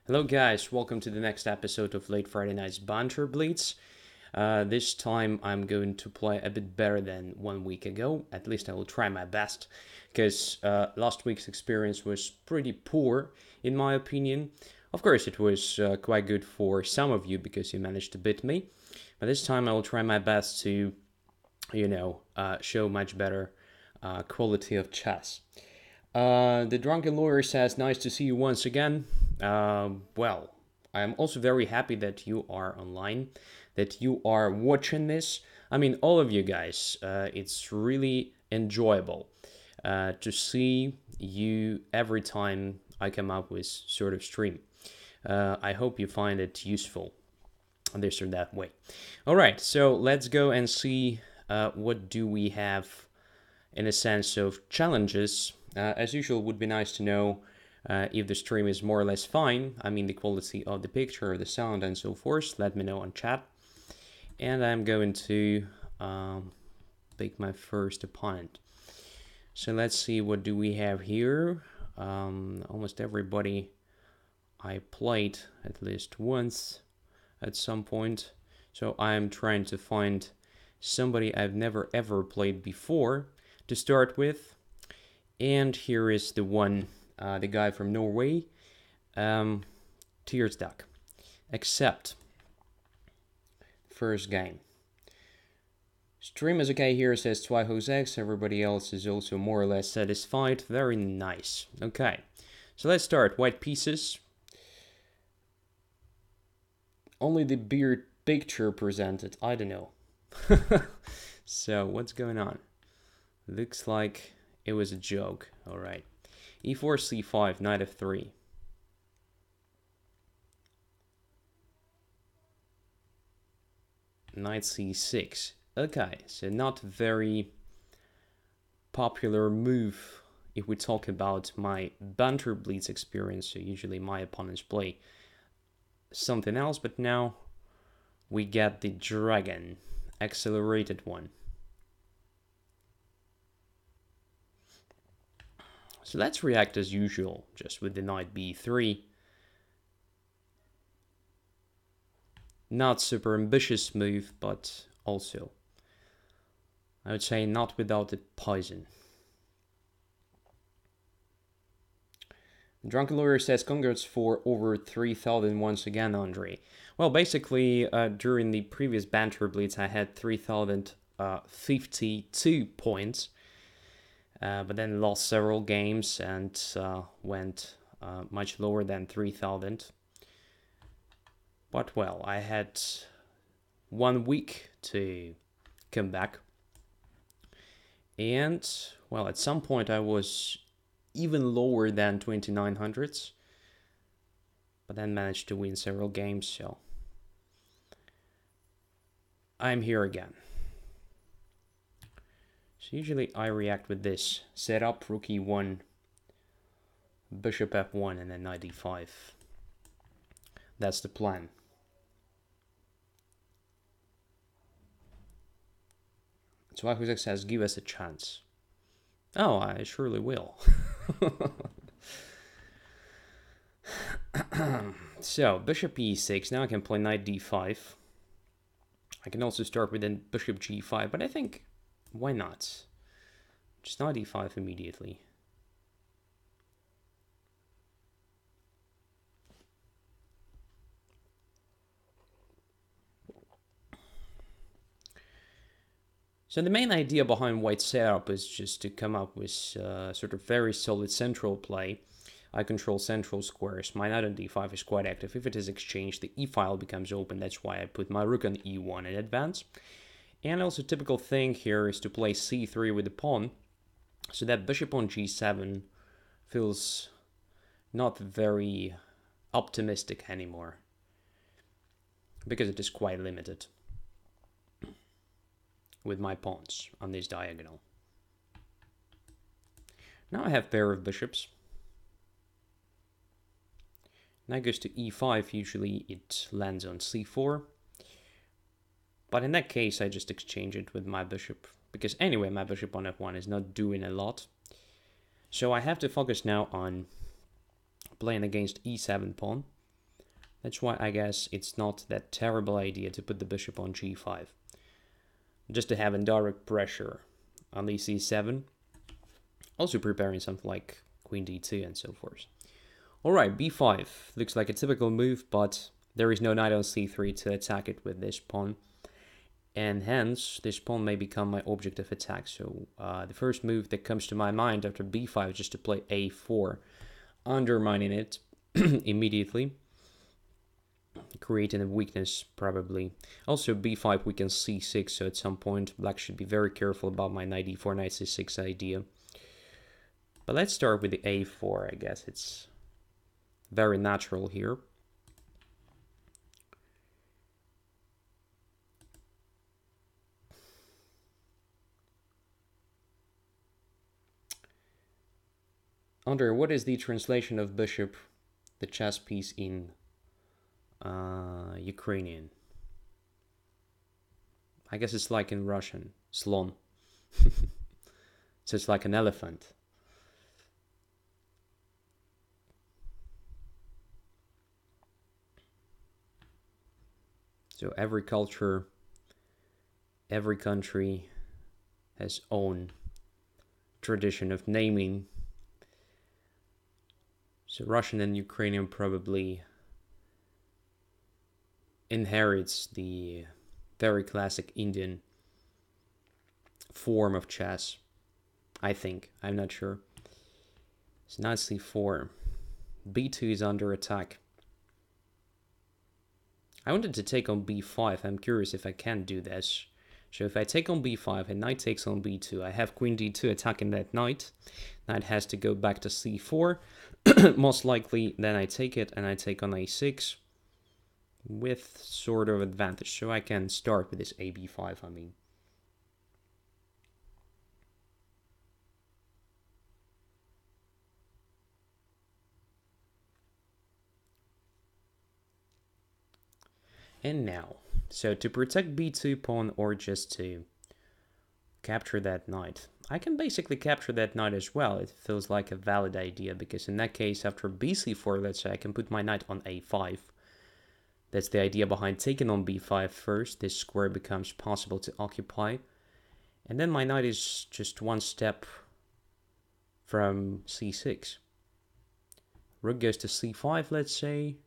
Hello guys, welcome to the next episode of Late Friday Night's Banter Blitz. This time I'm going to play a bit better than 1 week ago. At least I will try my best, because last week's experience was pretty poor in my opinion. Of course it was quite good for some of you because you managed to beat me. But this time I will try my best to, show much better quality of chess. The drunken lawyer says, "Nice to see you once again." Well, I am also very happy that you are online, that you are watching this. I mean, all of you guys, it's really enjoyable to see you every time I come up with sort of stream. I hope you find it useful this or that way. All right, so let's go and see what do we have in a sense of challenges. As usual, would be nice to know if the stream is more or less fine. I mean, the quality of the picture, the sound, and so forth. Let me know on chat. And I'm going to pick my first opponent. So let's see, what do we have here? Almost everybody I played at least once at some point. So I'm trying to find somebody I've never ever played before to start with. And here is the one, the guy from Norway, Tears Duck. Except, first game. Stream is okay here, says Twyhosx. Everybody else is also more or less satisfied. Very nice. Okay, so let's start. White pieces. Only the beard picture presented. I don't know. So, what's going on? Looks like it was a joke. All right. E4, C5, knight f3. Knight c6. Okay, so not very popular move if we talk about my Banter Blitz experience. So usually my opponents play something else, but now we get the dragon, accelerated one. So let's react as usual, just with the knight b3. Not super ambitious move, but also, I would say, not without the poison. Drunken Lawyer says, "Congrats for over 3,000 once again, Andrey." Well, basically, during the previous Banter Blitz, I had 3,052 points. But then lost several games and went much lower than 3,000. But well, I had 1 week to come back. And well, at some point I was even lower than 2,900s. But then managed to win several games, so I'm here again. So usually I react with this. Set up, rook e1, bishop f1, and then knight e5. That's the plan. So Akuzek says, "Give us a chance." Oh, I surely will. So, bishop e6. Now I can play knight d5. I can also start with then bishop g5, but I think, why not? Just knight e5 immediately. So the main idea behind white setup is just to come up with sort of very solid central play. I control central squares. My knight on d5 is quite active. If it is exchanged, the e file becomes open. That's why I put my rook on e1 in advance. And also typical thing here is to play c3 with the pawn, so that bishop on g7 feels not very optimistic anymore, because it is quite limited with my pawns on this diagonal. Now I have pair of bishops. Knight goes to e5, usually it lands on c4. But in that case, I just exchange it with my bishop, because anyway, my bishop on f1 is not doing a lot. So I have to focus now on playing against e7 pawn. That's why I guess it's not that terrible idea to put the bishop on g5. Just to have indirect pressure on the c7. Also preparing something like queen d2 and so forth. Alright, b5. Looks like a typical move, but there is no knight on c3 to attack it with this pawn. And hence, this pawn may become my object of attack. So the first move that comes to my mind after b5 is just to play a4, undermining it immediately, creating a weakness probably. Also b5 we can c6, so at some point black should be very careful about my knight e4, knight c6 idea. But let's start with the a4, I guess it's very natural here. Andrey, what is the translation of bishop, the chess piece, in Ukrainian? I guess it's like in Russian, slon. So it's like an elephant. So every culture, every country has own tradition of naming. So Russian and Ukrainian probably inherits the very classic Indian form of chess, I think. I'm not sure. It's knight c4. b2 is under attack. I wanted to take on b5. I'm curious if I can do this. So if I take on b5 and knight takes on b2, I have queen d2 attacking that knight. Knight has to go back to c4. Most likely, then I take it and I take on a6 with sort of advantage. So I can start with this ab5, I mean. And now, so to protect b2 pawn or just to capture that knight, I can basically capture that knight as well. It feels like a valid idea because in that case, after bc4, let's say, I can put my knight on a5. That's the idea behind taking on b5 first. This square becomes possible to occupy. And then my knight is just one step from c6. Rook goes to c5, let's say.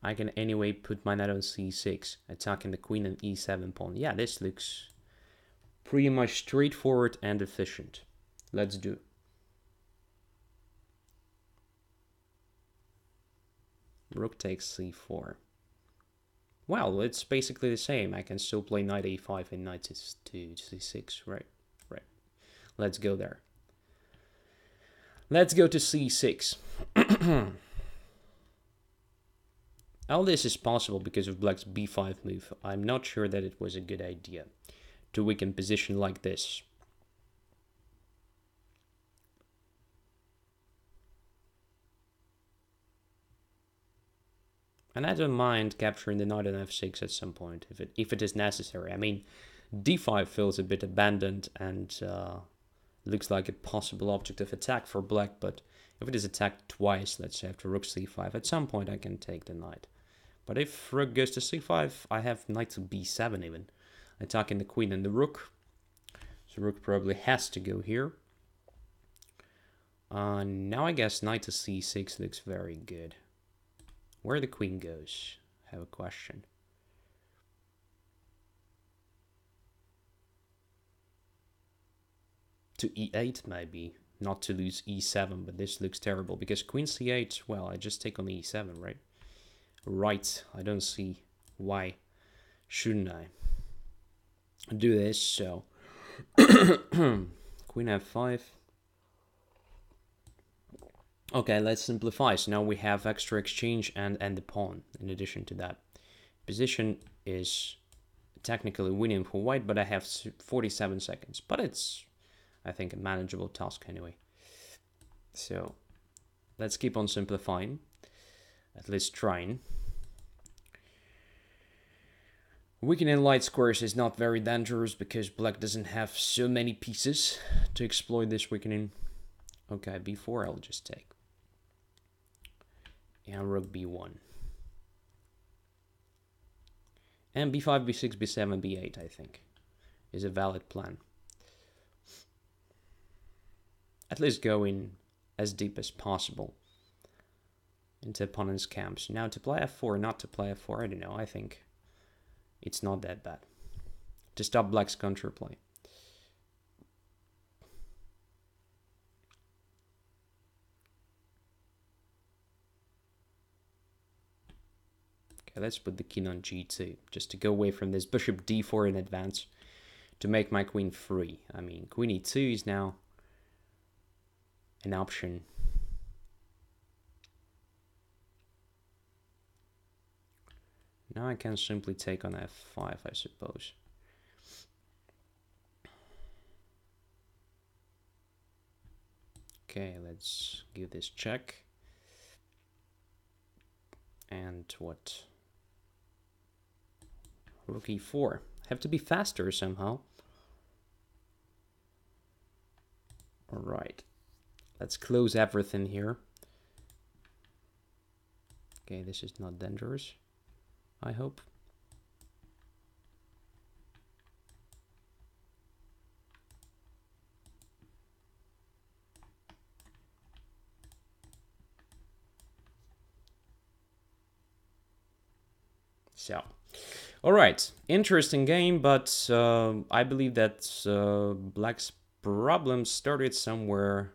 I can anyway put my knight on c6, attacking the queen and e7 pawn. Yeah, this looks pretty much straightforward and efficient. Let's do. Rook takes c4. Well, it's basically the same. I can still play knight a5 and knight to c6, right? Right. Let's go there. Let's go to c6. All this is possible because of black's b5 move. I'm not sure that it was a good idea to weaken position like this. And I don't mind capturing the knight on f6 at some point, if it is necessary. I mean, d5 feels a bit abandoned and looks like a possible object of attack for black, but if it is attacked twice, let's say after rook c5, at some point I can take the knight. But if rook goes to c5, I have knight to b7 even, attacking the queen and the rook. So rook probably has to go here. Now I guess knight to c6 looks very good. Where the queen goes, I have a question. To e8 maybe, not to lose e7, but this looks terrible because queen c8, well, I just take on e7, right? Right, I don't see why shouldn't I do this. So queen f5. Okay, let's simplify. So now we have extra exchange and the pawn in addition to that. Position is technically winning for white, but I have 47 seconds. But it's, I think, a manageable task anyway. So let's keep on simplifying. At least trying. Weakening light squares is not very dangerous because black doesn't have so many pieces to exploit this weakening. Okay, b4 I'll just take. And rook b1. And b5, b6, b7, b8, I think, is a valid plan. At least go in as deep as possible into opponent's camps. Now to play f4, not to play f4, I don't know, I think it's not that bad. To stop black's counterplay. Okay, let's put the king on g2, just to go away from this bishop d4 in advance, to make my queen free. I mean, queen e2 is now an option. Now I can simply take on f5, I suppose. Okay, let's give this check. And what? Rook e4. Have to be faster somehow. Alright. Let's close everything here. Okay, this is not dangerous, I hope. So, all right, interesting game, but I believe that black's problem started somewhere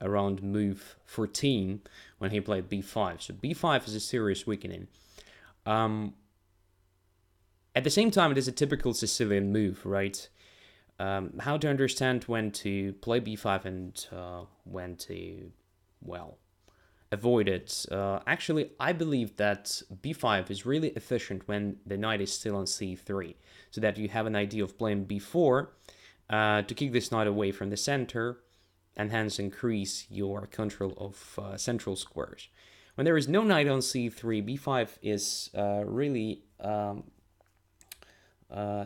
around move 14 when he played b5. So b5 is a serious weakening. At the same time, it is a typical Sicilian move, right? How to understand when to play b5 and when to, well, avoid it. Actually, I believe that b5 is really efficient when the knight is still on c3, so that you have an idea of playing b4 to kick this knight away from the center, and hence increase your control of central squares. When there is no knight on c3, b5 is really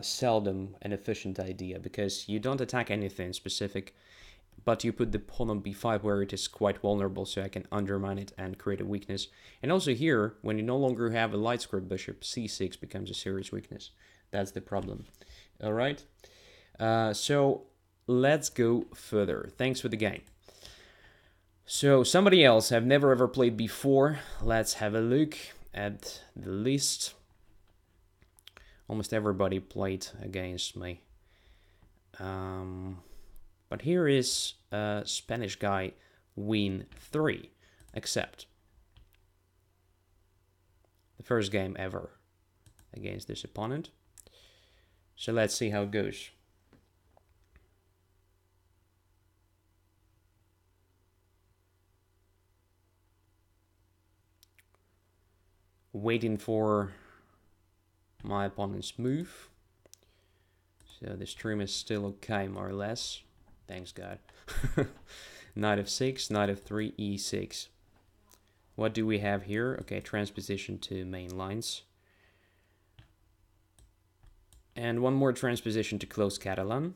seldom an efficient idea, because you don't attack anything specific, but you put the pawn on b5 where it is quite vulnerable, so I can undermine it and create a weakness. And also here, when you no longer have a light square bishop, c6 becomes a serious weakness. That's the problem. All right, so let's go further. Thanks for the game. So somebody else I've never ever played before. Let's have a look at the list. Almost everybody played against me. But here is a Spanish guy, Win3, except the first game ever against this opponent. So let's see how it goes. Waiting for my opponent's move. So the stream is still okay, more or less. Thanks God. Knight f6, knight f3, e6. What do we have here? Okay, transposition to main lines. And one more transposition to close Catalan.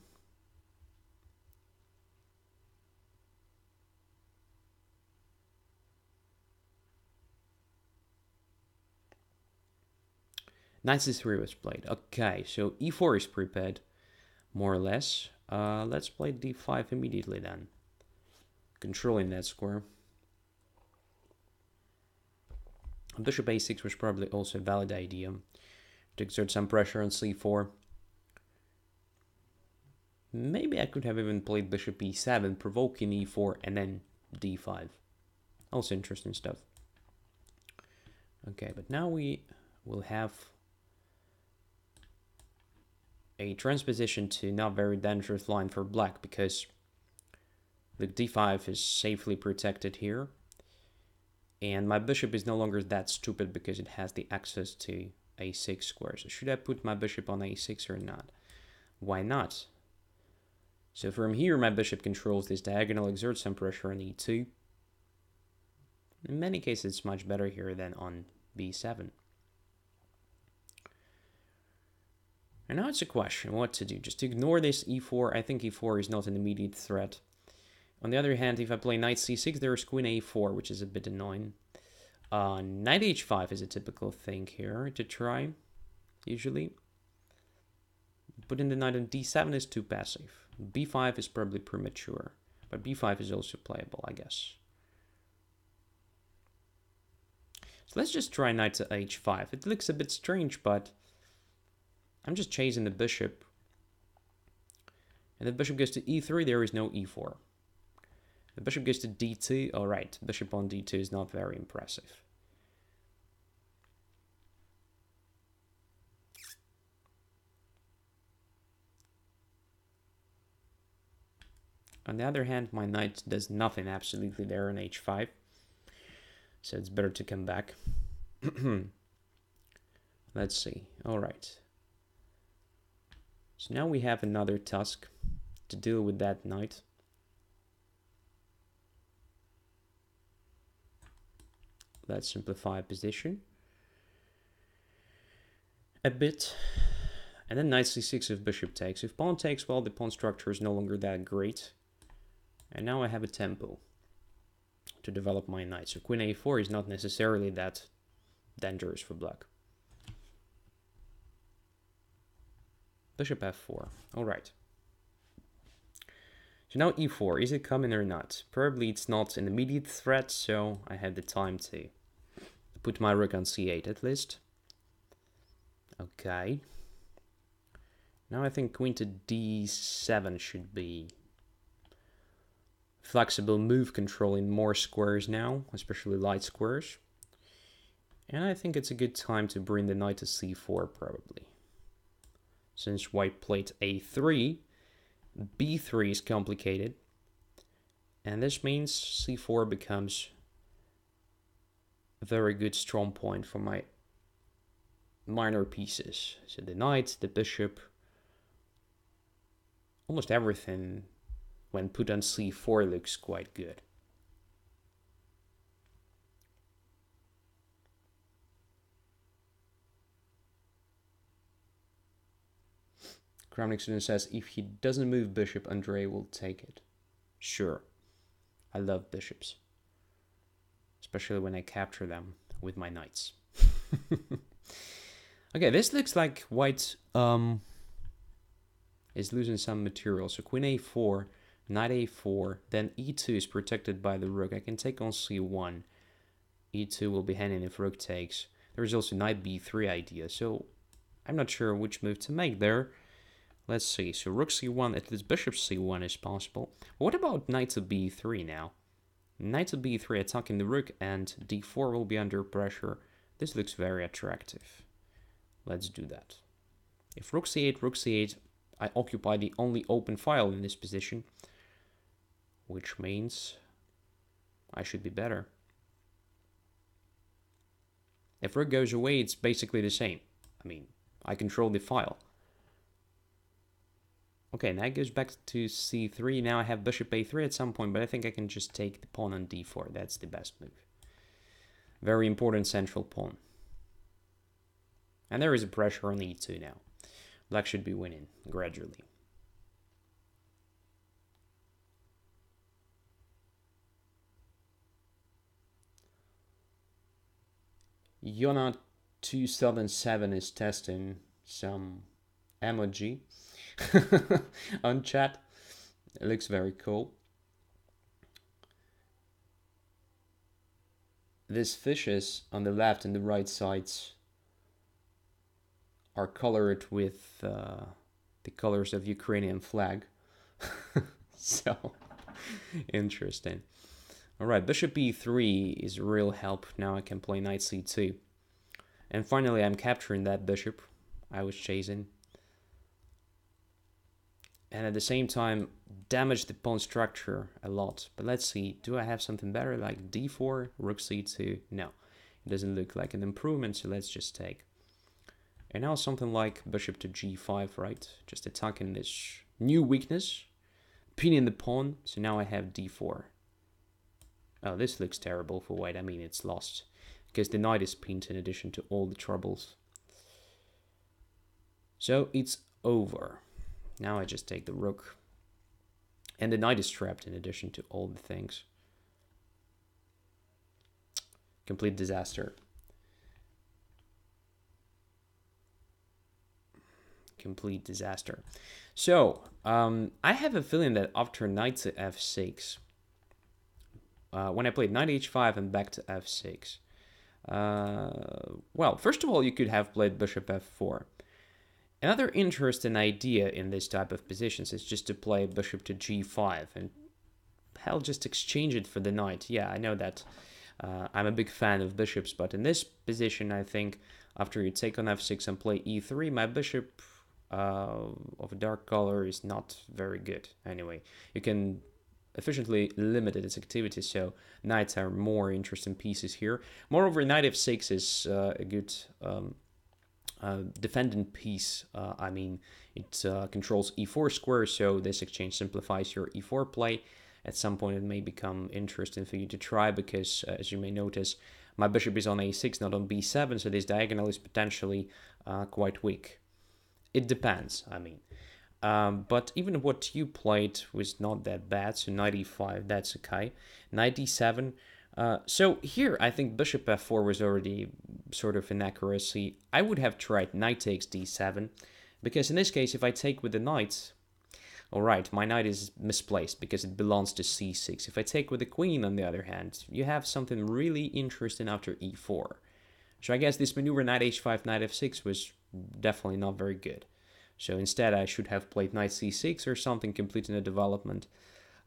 Knight c3 was played. Okay, so e4 is prepared, more or less. Let's play d5 immediately then, controlling that square. Bishop a6 was probably also a valid idea to exert some pressure on c4. Maybe I could have even played bishop e7, provoking e4, and then d5. Also interesting stuff. Okay, but now we will have a transposition to not very dangerous line for black, because the d5 is safely protected here, and my bishop is no longer that stupid because it has the access to a6 square. So should I put my bishop on a6 or not? Why not? So from here my bishop controls this diagonal, exerts some pressure on e2. In many cases it's much better here than on b7. And now it's a question what to do. Just ignore this e4. I think e4 is not an immediate threat. On the other hand, if I play knight c6, there is queen a4, which is a bit annoying. Knight h5 is a typical thing here to try. usually. Putting the knight on d7 is too passive. b5 is probably premature, but b5 is also playable, I guess. So let's just try knight to h5. It looks a bit strange, but I'm just chasing the bishop. And if bishop goes to e3, there is no e4. The bishop goes to d2. All right, bishop on d2 is not very impressive. On the other hand, my knight does nothing absolutely there on h5. So it's better to come back. Let's see. All right. So now we have another task to deal with that knight. Let's simplify position a bit. And then knight c6 if bishop takes. If pawn takes, well, the pawn structure is no longer that great. And now I have a tempo to develop my knight. So queen a4 is not necessarily that dangerous for black. Bishop f4. All right. So now e4. Is it coming or not? Probably it's not an immediate threat, so I had the time to put my rook on c8 at least. Okay. Now I think queen to d7 should be flexible move, controlling more squares now, especially light squares. And I think it's a good time to bring the knight to c4 probably. Since white played a3, b3 is complicated. And this means c4 becomes a very good strong point for my minor pieces. So the knight, the bishop, almost everything when put on c4 looks quite good. Kramnik student says, if he doesn't move bishop, Andrey will take it. Sure. I love bishops. Especially when I capture them with my knights. Okay, this looks like white is losing some material. So queen a4, knight a4, then e2 is protected by the rook. I can take on c1. e2 will be hanging if rook takes. There is also knight b3 idea, so I'm not sure which move to make there. Let's see. So rook c1, at least bishop c1 is possible. What about knight to b3 now? Knight to b3 attacking the rook, and d4 will be under pressure. This looks very attractive. Let's do that. If rook c8, I occupy the only open file in this position, which means I should be better. If rook goes away, it's basically the same. I mean, I control the file. Okay, knight goes back to c3. Now I have bishop a3 at some point, but I think I can just take the pawn on d4. That's the best move. Very important central pawn. And there is a pressure on e2 now. Black should be winning gradually. Yona277 is testing some emoji on chat. It looks very cool. These fishes on the left and the right sides are colored with the colors of Ukrainian flag. So interesting. All right, bishop e3 is a real help. Now I can play knight c2. And finally, I'm capturing that bishop I was chasing. And at the same time, damage the pawn structure a lot. But let's see, do I have something better like d4, rook c2? No, it doesn't look like an improvement, so let's just take. And now something like bishop to g5, right? Just attacking this new weakness, pinning the pawn. So now I have d4. Oh, this looks terrible for white. I mean, it's lost because the knight is pinned in addition to all the troubles. So it's over. Now I just take the rook. And the knight is trapped in addition to all the things. Complete disaster. complete disaster. So, I have a feeling that after knight to f6, when I played knight h5 and back to f6, well, first of all, you could have played bishop f4. Another interesting idea in this type of positions is just to play bishop to g5 and hell, just exchange it for the knight. Yeah, I know that I'm a big fan of bishops, but in this position, I think after you take on f6 and play e3, my bishop of a dark color is not very good. Anyway, you can efficiently limit its activity, so knights are more interesting pieces here. Moreover, knight f6 is a good defendant piece. I mean, it controls e4 square, so this exchange simplifies your e4 play. At some point, it may become interesting for you to try because, as you may notice, my bishop is on a6, not on b7, so this diagonal is potentially quite weak. It depends, I mean. But even what you played was not that bad, so knight e5, that's okay. Knight d7. So here, I think bishop f4 was already sort of inaccuracy. I would have tried knight takes d7, because in this case, if I take with the knight, alright, my knight is misplaced because it belongs to c6. If I take with the queen, on the other hand, you have something really interesting after e4. So I guess this maneuver knight h5, knight f6 was definitely not very good. So instead, I should have played knight c6 or something completing the development.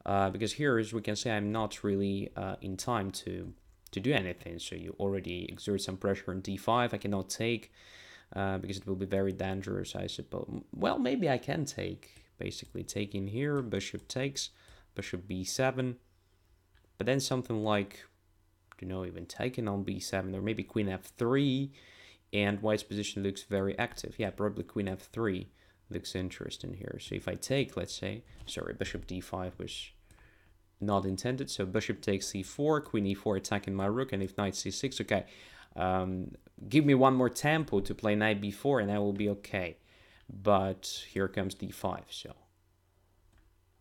Because here, as we can say, I'm not really in time to do anything. So you already exert some pressure on d5. I cannot take because it will be very dangerous, I suppose. Well, maybe I can take. Basically, taking here, bishop takes, bishop b7. But then something like, you know, even taking on b7, or maybe queen f3. And white's position looks very active. Yeah, probably queen f3 looks interesting here. So if I take, let's say, sorry, bishop d5 was not intended. So bishop takes c4, queen e4 attacking my rook, and if knight c6, okay. Give me one more tempo to play knight b4 and I will be okay. But here comes d5, so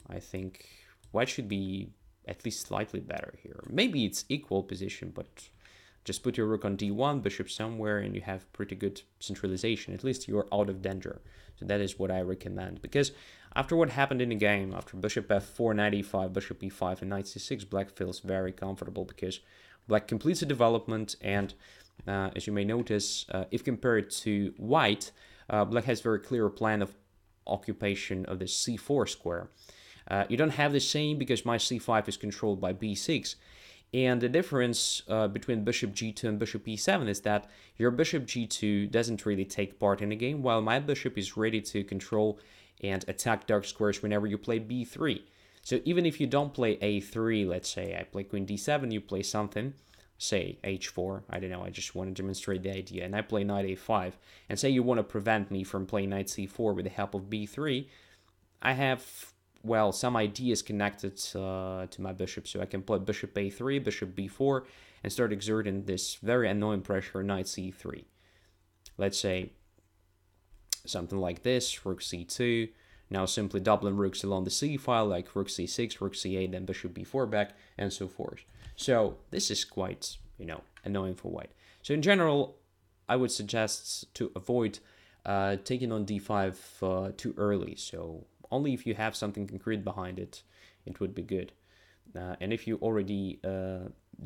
I think white should be at least slightly better here. Maybe it's equal position, but just put your rook on d1, bishop somewhere, and you have pretty good centralization. At least you're out of danger. So that is what I recommend. Because after what happened in the game, after bishop f4, knight e5, bishop e5, and knight c6, black feels very comfortable because black completes the development. And as you may notice, if compared to white, black has a very clear plan of occupation of the c4 square. You don't have the same because my c5 is controlled by b6. And the difference between bishop g2 and bishop e7 is that your bishop g2 doesn't really take part in the game, while my bishop is ready to control and attack dark squares whenever you play b3. So even if you don't play a3, let's say I play queen d7, you play something, say h4, I don't know, I just want to demonstrate the idea, and I play knight a5, and say you want to prevent me from playing knight c4 with the help of b3, I have, well, some ideas connected to my bishop, so I can play bishop a3, bishop b4, and start exerting this very annoying pressure on knight c3. Let's say something like this, rook c2, now simply doubling rooks along the c file, like rook c6, rook c8, then bishop b4 back, and so forth. So this is quite, you know, annoying for white. So in general, I would suggest to avoid taking on d5 too early. So only if you have something concrete behind it, it would be good. And if you already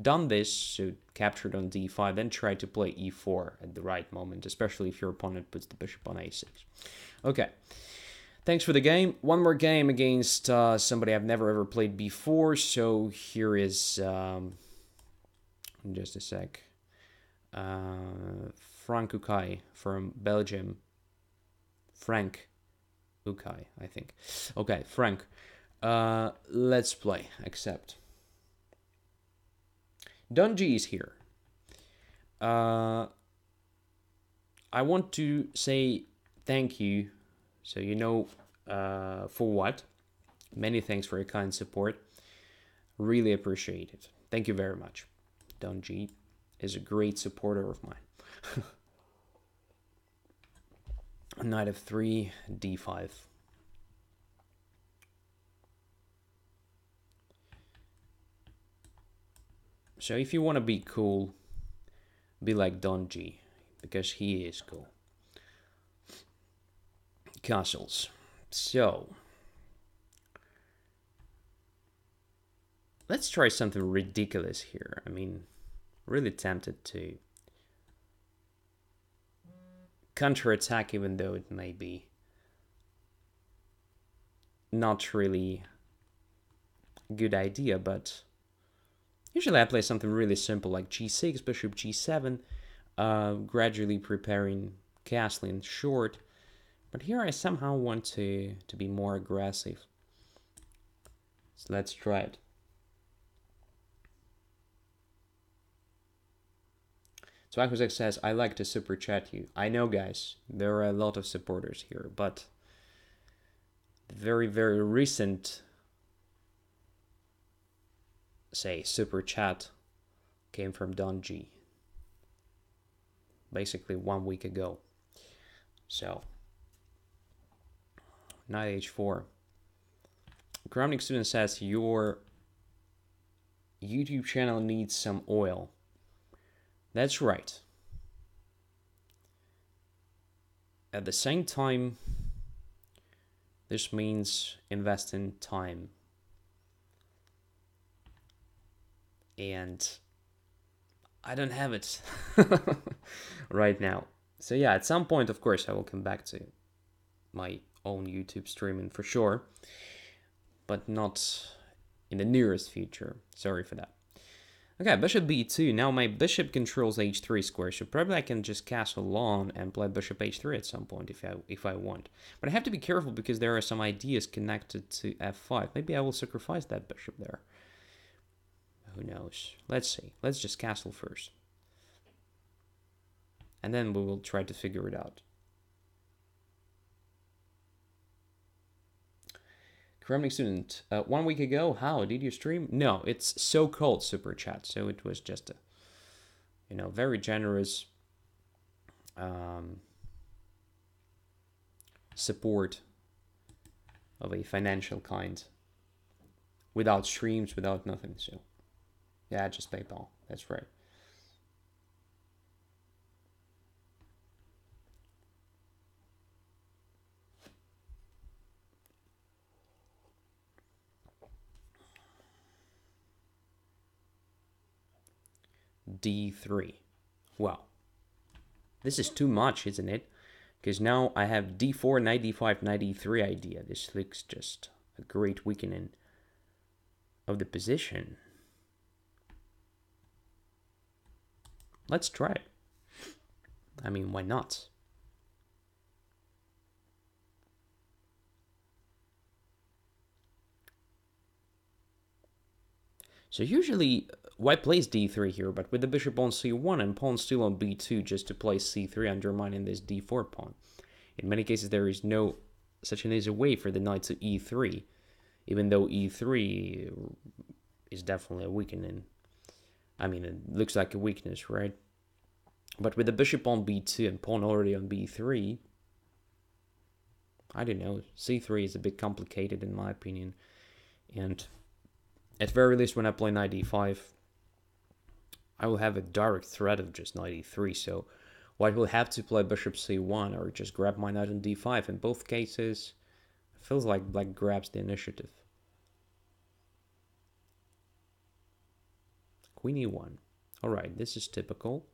done this, so captured on d5, then try to play e4 at the right moment, especially if your opponent puts the bishop on a6. Okay, thanks for the game. One more game against somebody I've never ever played before, so here is, just a sec, Frank Ukai from Belgium. Frank Ukai, I think. Okay, Frank. Let's play. Accept. Don G is here. I want to say thank you. So you know for what. Many thanks for your kind support. Really appreciate it. Thank you very much. Don G is a great supporter of mine. Knight of 3, d5. So if you want to be cool, be like Don G, because he is cool. castles. So let's try something ridiculous here. I mean, really tempted to counterattack, even though it may be not really a good idea, but usually I play something really simple like g6, bishop g7, gradually preparing castling short. But here I somehow want to be more aggressive. So let's try it. So Akuzek says, I like to super chat you. I know, guys, there are a lot of supporters here, but very, very recent, say, super chat came from Don G. Basically 1 week ago. So, knight h4. Grounding student says, your YouTube channel needs some oil. That's right. At the same time, this means invest in time. And I don't have it right now. So yeah, at some point, of course, I will come back to my own YouTube streaming for sure. But not in the nearest future. Sorry for that. Okay, bishop b2. Now my bishop controls h3 square, so probably I can just castle on and play bishop h3 at some point if I want. But I have to be careful because there are some ideas connected to f5. Maybe I will sacrifice that bishop there. Who knows? Let's see. Let's just castle first. And then we will try to figure it out. Kremlin student, 1 week ago, how did you stream? No, it's so-called super chat, so it was just a, very generous support of a financial kind, without streams, without nothing. So, yeah, just PayPal. That's right. d3. Well, this is too much, isn't it? Because now I have d4, knight d5, knight d3 idea. This looks just a great weakening of the position. Let's try it. I mean, why not? So usually white plays d3 here, but with the bishop on c1 and pawn still on b2 just to play c3, undermining this d4 pawn. In many cases, there is no such an easy way for the knight to e3, even though e3 is definitely a weakening. I mean, it looks like a weakness, right? But with the bishop on b2 and pawn already on b3, I don't know, c3 is a bit complicated in my opinion. And at very least, when I play knight e5, I will have a direct threat of just knight e3, so white will have to play bishop c1 or just grab my knight on d5. In both cases, it feels like black grabs the initiative. Queen e1. Alright, this is typical.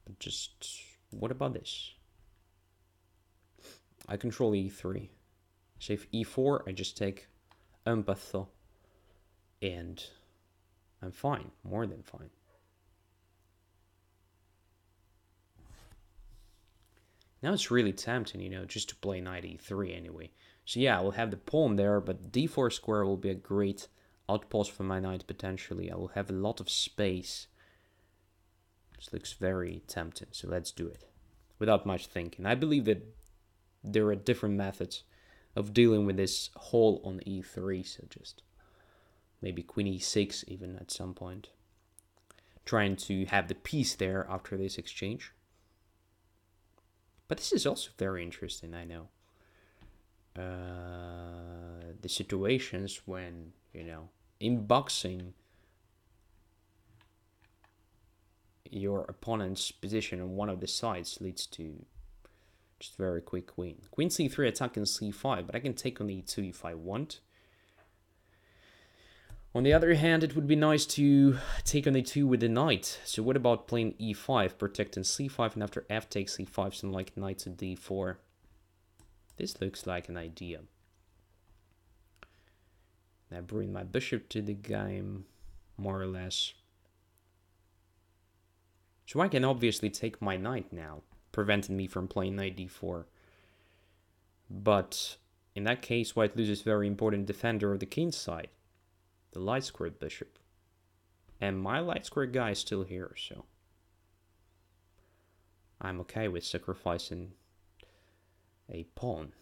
But just, what about this? I control e3. So if e4, I just take un passant. And I'm fine, more than fine. Now it's really tempting, just to play knight e3 anyway. So yeah, I will have the pawn there, but d4 square will be a great outpost for my knight potentially. I will have a lot of space. This looks very tempting, so let's do it. Without much thinking. I believe that there are different methods of dealing with this hole on e3, so just maybe queen e6 even at some point. Trying to have the piece there after this exchange. But this is also very interesting, I know. The situations when, in boxing, your opponent's position on one of the sides leads to Just very quick queen. Queen c3 attacking c5, but I can take on e2 if I want. On the other hand, it would be nice to take on e2 with the knight. So what about playing e5, protecting c5, and after f takes c5, something like knight to d4. This looks like an idea. I bring my bishop to the game, more or less. So I can obviously take my knight now, preventing me from playing knight d4. But in that case, white loses very important defender of the king's side, the light squared bishop. And my light squared guy is still here, so I'm okay with sacrificing a pawn.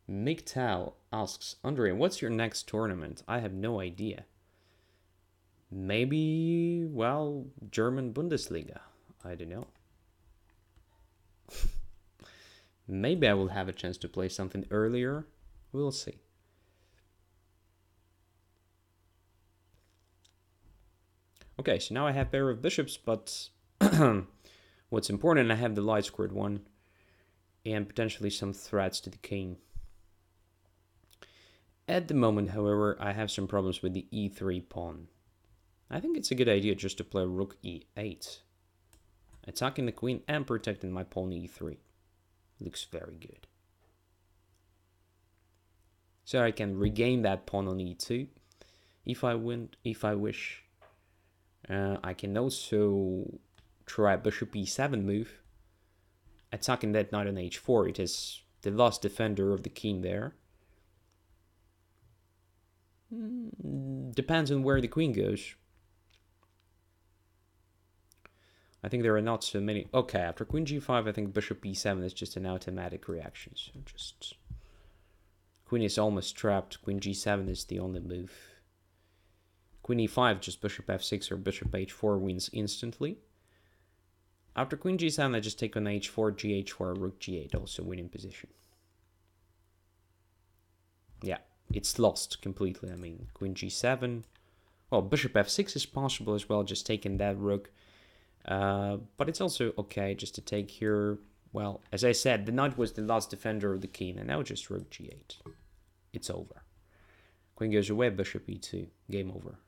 MGTOW asks, Andrey, what's your next tournament? I have no idea. Maybe, well, German Bundesliga. I don't know. Maybe I will have a chance to play something earlier. We'll see. Okay, so now I have pair of bishops, but what's important, I have the light squared one and potentially some threats to the king. At the moment, however, I have some problems with the e3 pawn. I think it's a good idea just to play rook e8. Attacking the queen and protecting my pawn e3. Looks very good. So I can regain that pawn on e2 if I wish. I can also try bishop e7 move. Attacking that knight on h4. It is the last defender of the king there. Depends on where the queen goes. I think there are not so many. Okay, after queen g5, I think bishop e7 is just an automatic reaction. So just queen is almost trapped. Queen g7 is the only move. Queen e5, just bishop f6 or bishop h4 wins instantly. After queen g7, I just take on h4, gh4, rook g8, also winning position. Yeah, it's lost completely. I mean, queen g7. Well, bishop f6 is possible as well, just taking that rook. But it's also okay just to take here. Well, as I said, the knight was the last defender of the king, and now just rook g8. It's over. Queen goes away, bishop e2. Game over.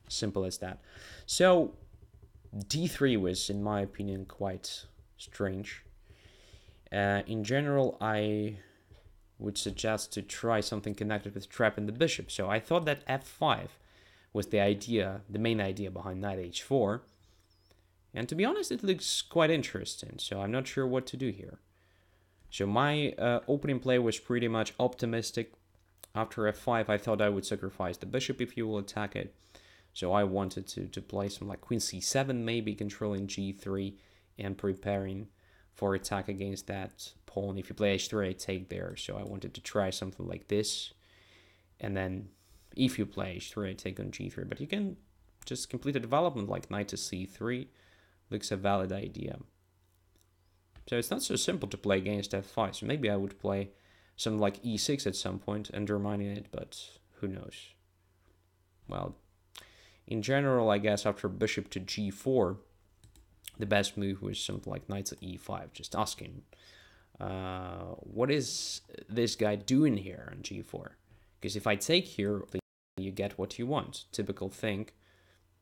Simple as that. So, d3 was, in my opinion, quite strange. In general, I would suggest to try something connected with trapping the bishop. So I thought that f5 was the idea, the main idea behind knight h4. And to be honest, it looks quite interesting, so I'm not sure what to do here. So my opening play was pretty much optimistic. After f5, I thought I would sacrifice the bishop if you will attack it. So I wanted to play some like queen c7, maybe controlling g3 and preparing for attack against that pawn. If you play h3, I take there. So I wanted to try something like this. And then if you play h3, I take on g3. But you can just complete a development like knight to c3. Looks a valid idea. So it's not so simple to play against f5. So maybe I would play something like e6 at some point, undermining it, but who knows. Well, in general, I guess after bishop to g4, the best move was something like knight to e5, just asking, what is this guy doing here on g4? Because if I take here, you get what you want. Typical thing.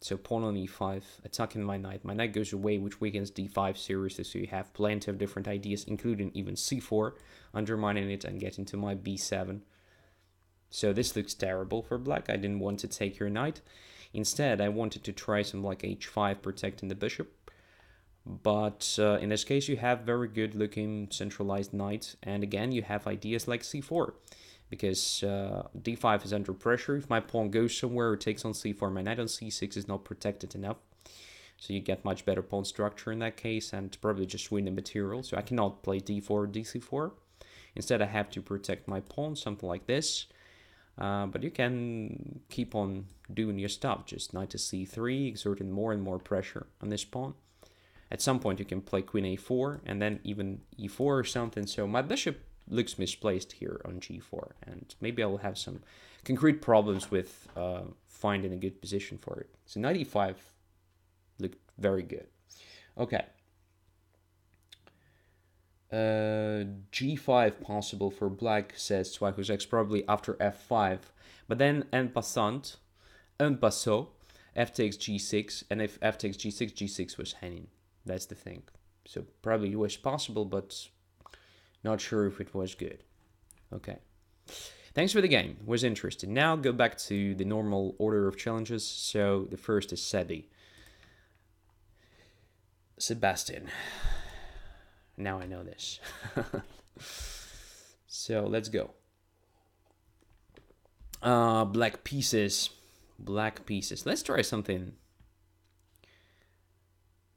So pawn on e5, attacking my knight. My knight goes away, which weakens d5 seriously, so you have plenty of different ideas, including even c4, undermining it and getting to my b7. So this looks terrible for black. I didn't want to take your knight. Instead, I wanted to try some like h5, protecting the bishop. But in this case, you have very good looking centralized knight. And again, you have ideas like c4. Because d5 is under pressure. If my pawn goes somewhere or takes on c4, my knight on c6 is not protected enough. So you get much better pawn structure in that case and probably just win the material. So I cannot play d4 or dc4. Instead, I have to protect my pawn, something like this. But you can keep on doing your stuff. Just knight to c3, exerting more and more pressure on this pawn. At some point, you can play queen a4 and then even e4 or something. So my bishop looks misplaced here on g4, and maybe I will have some concrete problems with finding a good position for it. So knight e5 looked very good. Okay. G5 possible for black, says Twakusex, probably after f5. But then en passant, f takes g6, and if f takes g6, g6 was hanging. That's the thing. So probably it was possible, but not sure if it was good. Okay. Thanks for the game. Was interested. Now go back to the normal order of challenges. So the first is Sebi. Sebastian. Now I know this. So let's go. Black pieces. Black pieces. Let's try something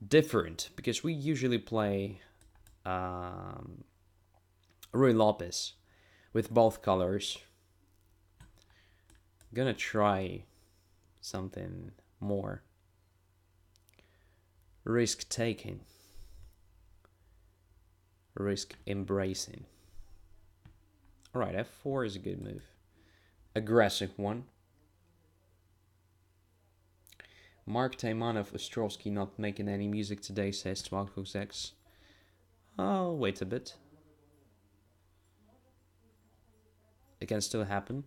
different, because we usually play Ruy Lopez with both colors. Gonna try something more risk taking, risk embracing. All right, f4 is a good move. Aggressive one. Mark Taimanov Ostrovskiy not making any music today, says 12x. I'll wait a bit. It can still happen.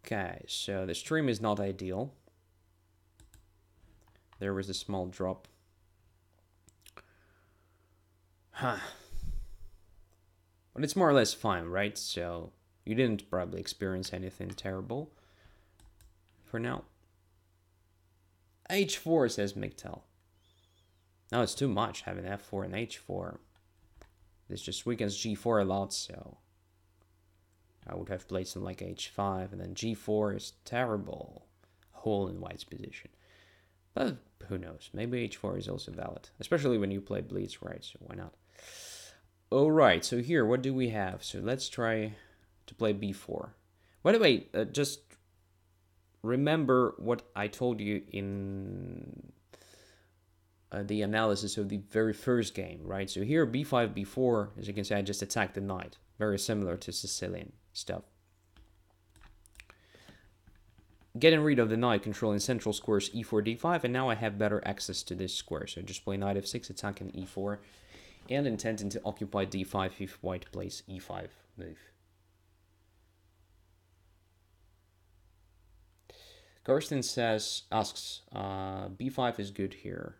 Okay, so the stream is not ideal. There was a small drop. Huh. But it's more or less fine, right? So you didn't probably experience anything terrible for now. H4, says Migtel. No, it's too much having f4 and h4. This just weakens g4 a lot, so I would have played something like h5, and then g4 is terrible. Hole in white's position. But who knows? Maybe h4 is also valid, especially when you play Blitz, right? So why not? Alright, so here, what do we have? So let's try to play b4. By the way, just remember what I told you in the analysis of the very first game, right? So here, b5, b4, as you can see, I just attacked the knight. Very similar to Sicilian stuff. Getting rid of the knight, controlling central squares e4, d5, and now I have better access to this square. So just play knight f6, attacking e4, and intending to occupy d5 if white plays e5 move. Karsten asks, b5 is good here.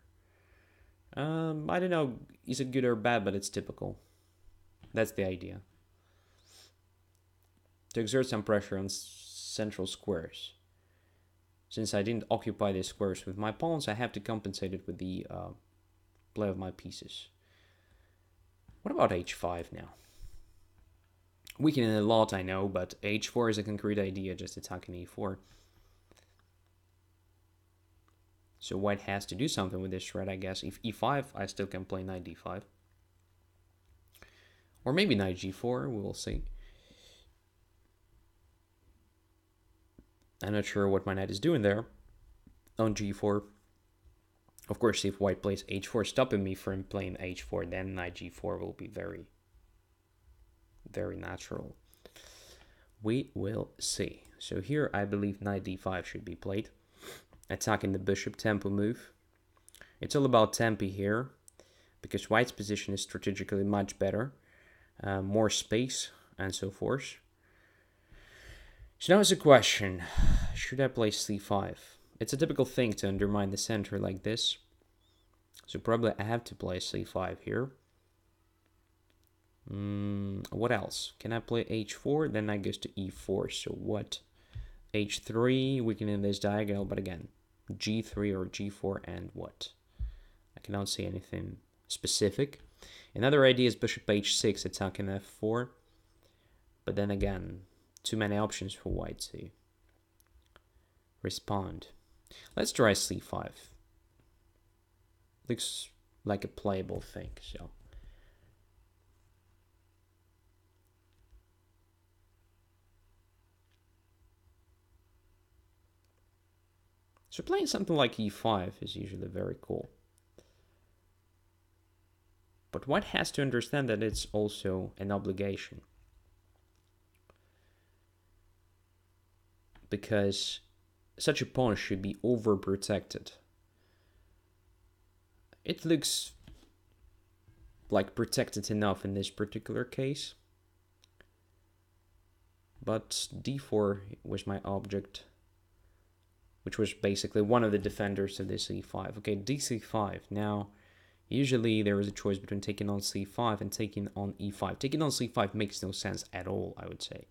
I don't know, is it good or bad, but it's typical. That's the idea. To exert some pressure on central squares. Since I didn't occupy these squares with my pawns, I have to compensate it with the play of my pieces. What about h5 now? Weakening a lot, I know, but h4 is a concrete idea, just attacking e4. So white has to do something with this threat, I guess. If e5, I still can play knight d5. Or maybe knight g4, we will see. I'm not sure what my knight is doing there on g4. Of course, if white plays h4, stopping me from playing h4, then knight g4 will be very, very natural. We will see. So here, I believe knight d5 should be played. Attacking the bishop, tempo move. It's all about tempo here, because white's position is strategically much better. More space, and so forth. So now it's a question, should I play c5? It's a typical thing to undermine the center like this. So probably I have to play c5 here. What else? Can I play h4? Then I goes to e4. So what? h3, weakening this diagonal, but again, g3 or g4 and what? I cannot see anything specific. Another idea is bishop h6, attacking f4. But then again, too many options for white to respond. Let's try c5. Looks like a playable thing, so. So playing something like e5 is usually very cool. But white has to understand that it's also an obligation. Because such a pawn should be overprotected. It looks like protected enough in this particular case. But d4 was my object, which was basically one of the defenders of this e5. Okay, dc5. Now, usually there is a choice between taking on c5 and taking on e5. Taking on c5 makes no sense at all, I would say.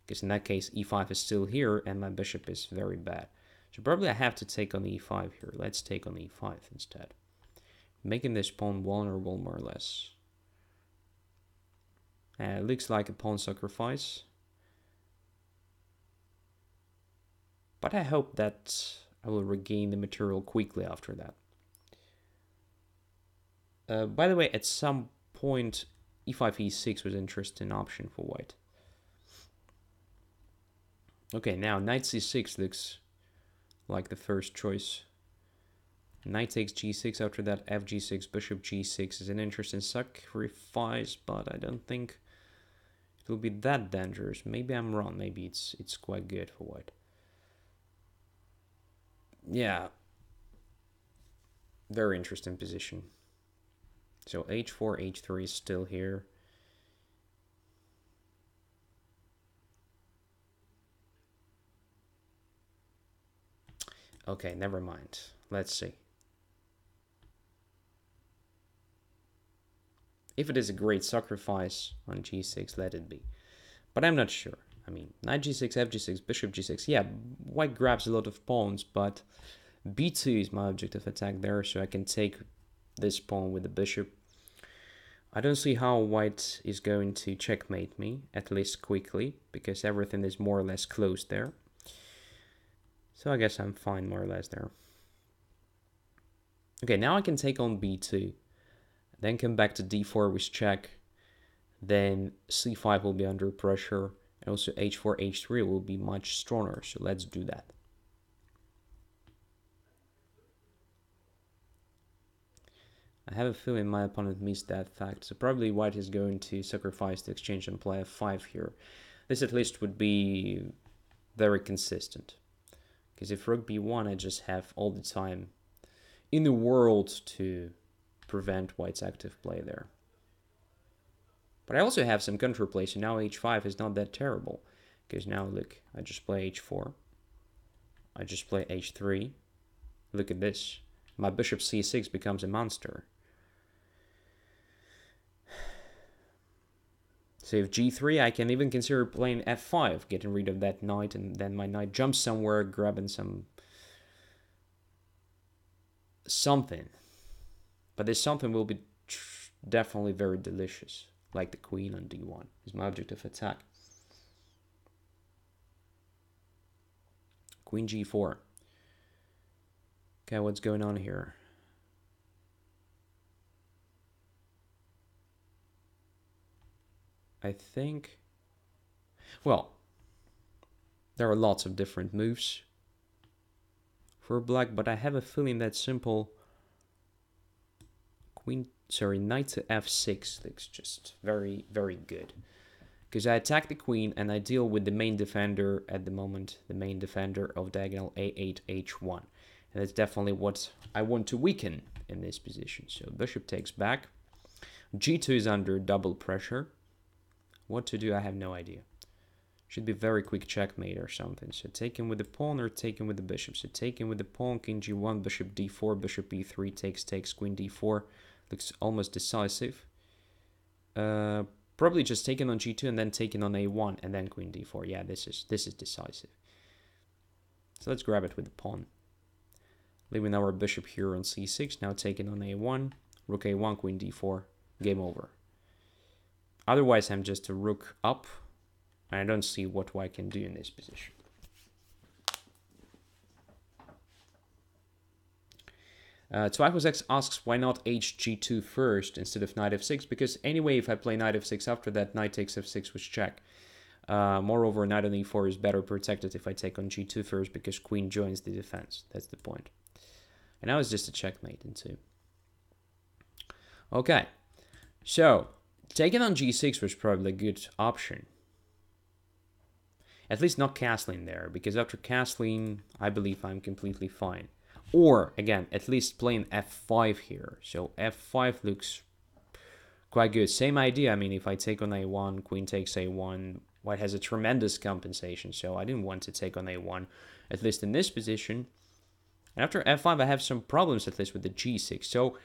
Because in that case, e5 is still here and my bishop is very bad. So probably I have to take on e5 here. Let's take on e5 instead. Making this pawn vulnerable more or less. It looks like a pawn sacrifice. But I hope that I will regain the material quickly after that. By the way, at some point, e5, e6 was an interesting option for white. Okay, now knight c6 looks like the first choice. Knight takes g6, after that fg6, bishop g6 is an interesting sacrifice, but I don't think it will be that dangerous. Maybe I'm wrong, maybe it's quite good for white. Yeah, very interesting position. So h4, h3 is still here. Okay, never mind. Let's see. If it is a great sacrifice on g6, let it be. But I'm not sure. I mean, knight g6, fg6, bishop g6. Yeah, white grabs a lot of pawns, but b2 is my object of attack there, so I can take this pawn with the bishop. I don't see how white is going to checkmate me, at least quickly, because everything is more or less closed there. So I guess I'm fine more or less there. Okay, now I can take on b2. Then come back to d4 with check. Then c5 will be under pressure. And also h4, h3 will be much stronger. So let's do that. I have a feeling my opponent missed that fact. So probably white is going to sacrifice the exchange and play f5 here. This at least would be very consistent. Because if rook b1, I just have all the time in the world to prevent white's active play there. But I also have some counterplay, so now h5 is not that terrible. Because now look, I just play h4. I just play h3. Look at this. My bishop c6 becomes a monster. So if g3, I can even consider playing f5, getting rid of that knight, and then my knight jumps somewhere, grabbing something. But this something will be definitely very delicious, like the queen on d1 is my object of attack. Queen g4. Okay, what's going on here? I think, well, there are lots of different moves for black, but I have a feeling that simple knight to f6 looks just very, very good. Because I attack the queen and I deal with the main defender at the moment, the main defender of diagonal a8, h1. And that's definitely what I want to weaken in this position. So bishop takes back. g2 is under double pressure. What to do, I have no idea. Should be very quick checkmate or something. So taken with the pawn or taken with the bishop. So taken with the pawn, king g1, bishop d4, bishop e3, takes, queen d4. Looks almost decisive. Probably just taken on g2 and then taken on a1 and then queen d4. Yeah, this is decisive. So let's grab it with the pawn. Leaving our bishop here on c6. Now taken on a1, rook a1, queen d4. Game over. Otherwise, I'm just a rook up, and I don't see what white can do in this position. Twackos asks why not hg2 first instead of knight f6, because anyway, if I play knight f6 after that, knight takes f6 with check. Moreover, knight on e4 is better protected if I take on g2 first, because queen joins the defense. That's the point. And now it's just a checkmate in two. Okay. So, taking on g6 was probably a good option. At least not castling there, because after castling, I believe I'm completely fine. Or, again, at least playing f5 here. So f5 looks quite good. Same idea. I mean, if I take on a1, queen takes a1, white has a tremendous compensation. So I didn't want to take on a1, at least in this position. And after f5, I have some problems, at least with the g6. So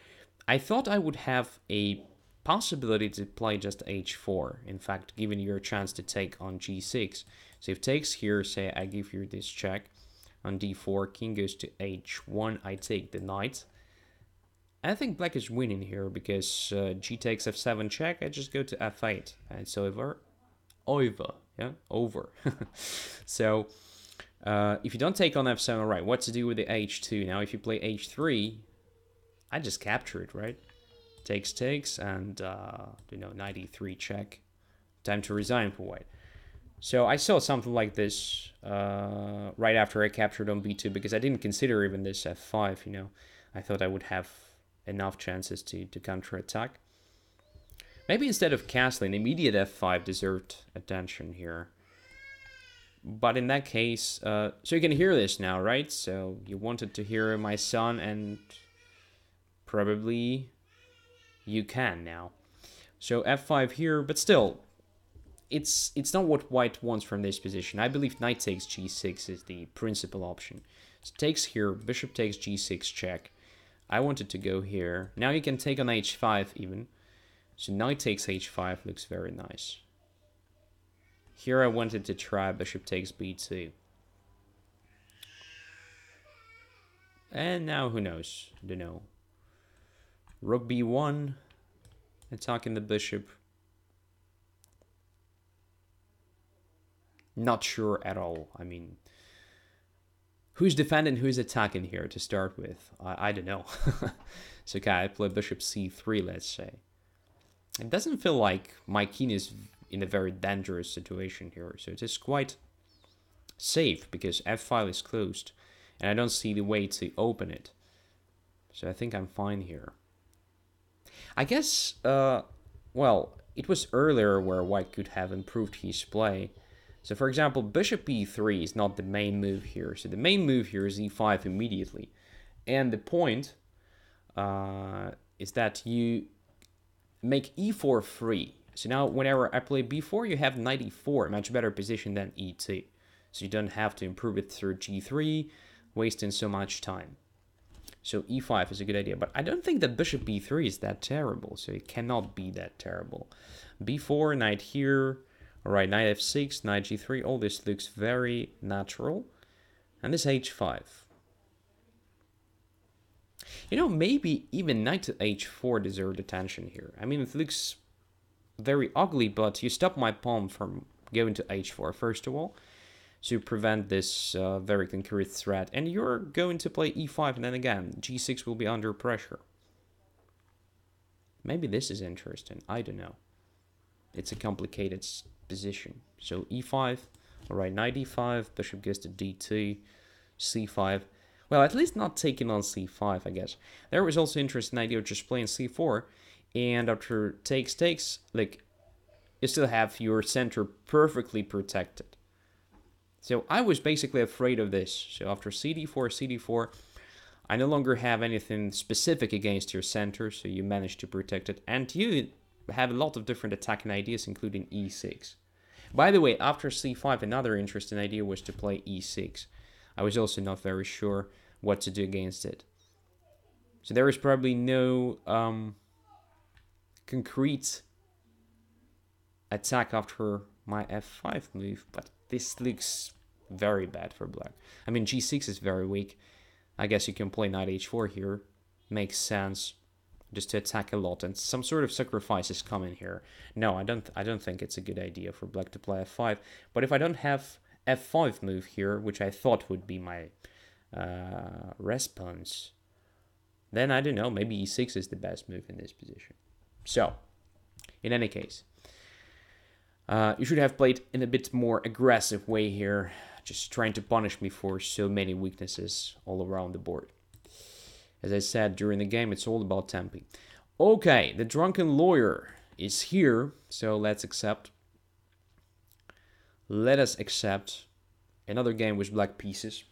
I thought I would have a possibility to play just h4. In fact, giving you a chance to take on g6. So if takes here, say I give you this check. On d4, king goes to h1, I take the knight. I think black is winning here because g takes f7 check, I just go to f8. And it's over. Over. So if you don't take on f7, alright, what to do with the h2? Now if you play h3, I just capture it, right? Takes, and knight e3 check. Time to resign for white. So I saw something like this right after I captured on b2 because I didn't consider even this f5, I thought I would have enough chances to counterattack. Maybe instead of castling, immediate f5 deserved attention here. But in that case, so you can hear this now, right? So you wanted to hear my son, and probably you can now. So f5 here, but still, it's not what white wants from this position. I believe knight takes g6 is the principal option. So takes here, bishop takes g6 check. I wanted to go here. Now you can take on h5 even. So knight takes h5 looks very nice. Here I wanted to try bishop takes b2. And now who knows? I don't know. Rook b1. Attacking the bishop. Not sure at all. I mean, who's defending, who's attacking here to start with? I don't know. So okay, I play bishop c3, let's say. It doesn't feel like my king is in a very dangerous situation here. So it is quite safe because f5 is closed. And I don't see the way to open it. So I think I'm fine here. I guess, well, it was earlier where white could have improved his play. So for example, bishop e3 is not the main move here. So the main move here is e5 immediately. And the point is that you make e4 free. So now whenever I play b4, you have knight e4, a much better position than e2. So you don't have to improve it through g3, wasting so much time. So e5 is a good idea, but I don't think that bishop b3 is that terrible, so it cannot be that terrible. b4, knight here, alright, knight f6, knight g3, all this looks very natural. And this h5. Maybe even knight to h4 deserved attention here. I mean, it looks very ugly, but you stop my pawn from going to h4, first of all, to prevent this very concrete threat. And you're going to play e5, and then again, g6 will be under pressure. Maybe this is interesting. I don't know. It's a complicated position. So e5, alright, knight e5, bishop goes to d2, c5. Well, at least not taking on c5, I guess. There was also interesting idea of just playing c4, and after takes, like, you still have your center perfectly protected. So I was basically afraid of this. So after cd4, I no longer have anything specific against your center, so you managed to protect it. And you have a lot of different attacking ideas, including e6. By the way, after c5, another interesting idea was to play e6. I was also not very sure what to do against it. So there is probably no concrete attack after my f5 move, but this looks very bad for black. I mean, g6 is very weak. I guess you can play knight h4 here. Makes sense. Just to attack a lot, and some sort of sacrifice is coming here. No, I don't think it's a good idea for black to play f5. But if I don't have f5 move here, which I thought would be my response, then I don't know, maybe e6 is the best move in this position. So, in any case, you should have played in a bit more aggressive way here, just trying to punish me for so many weaknesses all around the board. As I said during the game, it's all about tempi. Okay, the drunken lawyer is here, so let's accept. Let us accept another game with black pieces.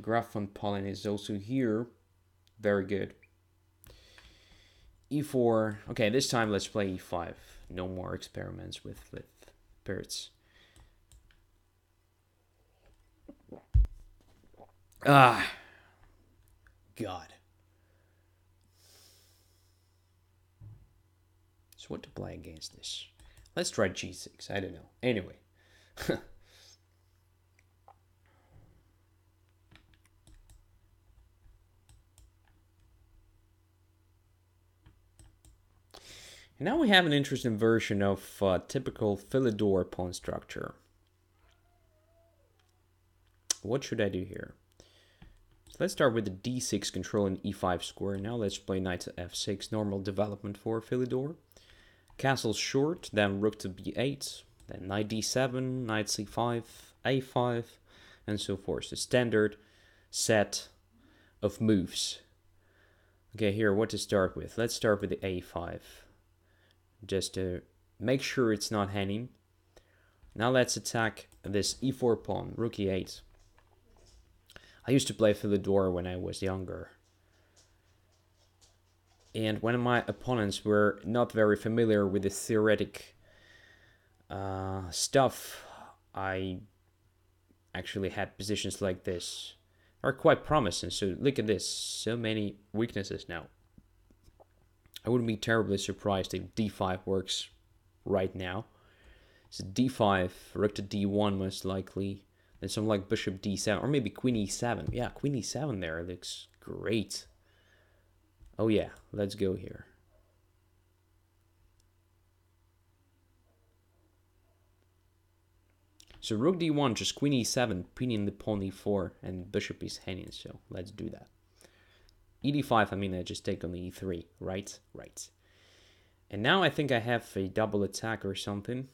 Graf von Pollen is also here. Very good. E4. Okay, this time let's play E5. No more experiments with birds. Ah. God. So what to play against this? Let's try G6. I don't know. Anyway. Now we have an interesting version of typical Philidor pawn structure. What should I do here? So let's start with the D6 control and E5 square. Now let's play knight to F6, normal development for Philidor. Castle short, then rook to B8, then knight D7, knight C5, A5, and so forth. The standard set of moves. Okay, here, what to start with? Let's start with the A5. Just to make sure it's not hanging. Now let's attack this E4 pawn, rook E8. I used to play Philidor when I was younger. And when my opponents were not very familiar with the theoretic stuff, I actually had positions like this. Are quite promising. So look at this. So many weaknesses now. I wouldn't be terribly surprised if D5 works right now. So D5, rook to D1 most likely. Then something like bishop D7, or maybe queen E7. Yeah, queen E7 there looks great. Oh yeah, let's go here. So rook D1, just queen E7, pinning the pawn E4, and bishop is hanging, so let's do that. E5, I mean, I just take on the E3, right? Right. And now I think I have a double attack or something.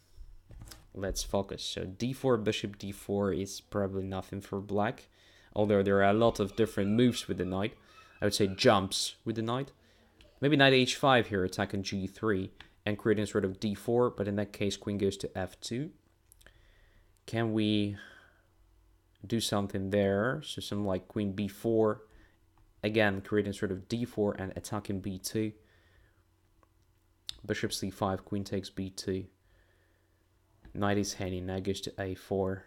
Let's focus. So D4, bishop D4 is probably nothing for black. Although there are a lot of different moves with the knight. I would say jumps with the knight. Maybe knight H5 here, attacking G3 and creating sort of D4. But in that case, queen goes to F2. Can we do something there? So something like queen B4. Again, creating sort of D4 and attacking B2. Bishop C5, queen takes B2. Knight is hanging, knight goes to A4.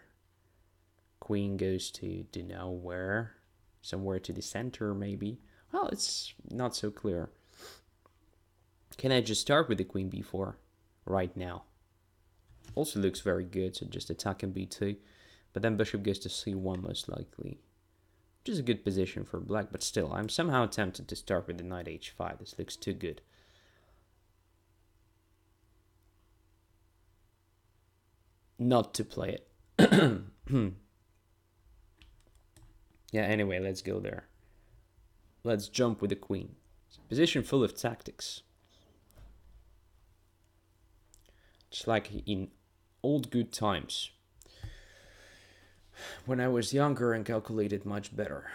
Queen goes to do know where. Somewhere to the center, maybe. Well, it's not so clear. Can I just start with the queen B4 right now? Also looks very good, so just attacking B2. But then bishop goes to C1 most likely. Which is a good position for black, but still, I'm somehow tempted to start with the knight H5. This looks too good. Not to play it. Yeah, anyway, let's go there. Let's jump with the queen. It's a position full of tactics. Just like in old good times. When I was younger and calculated much better.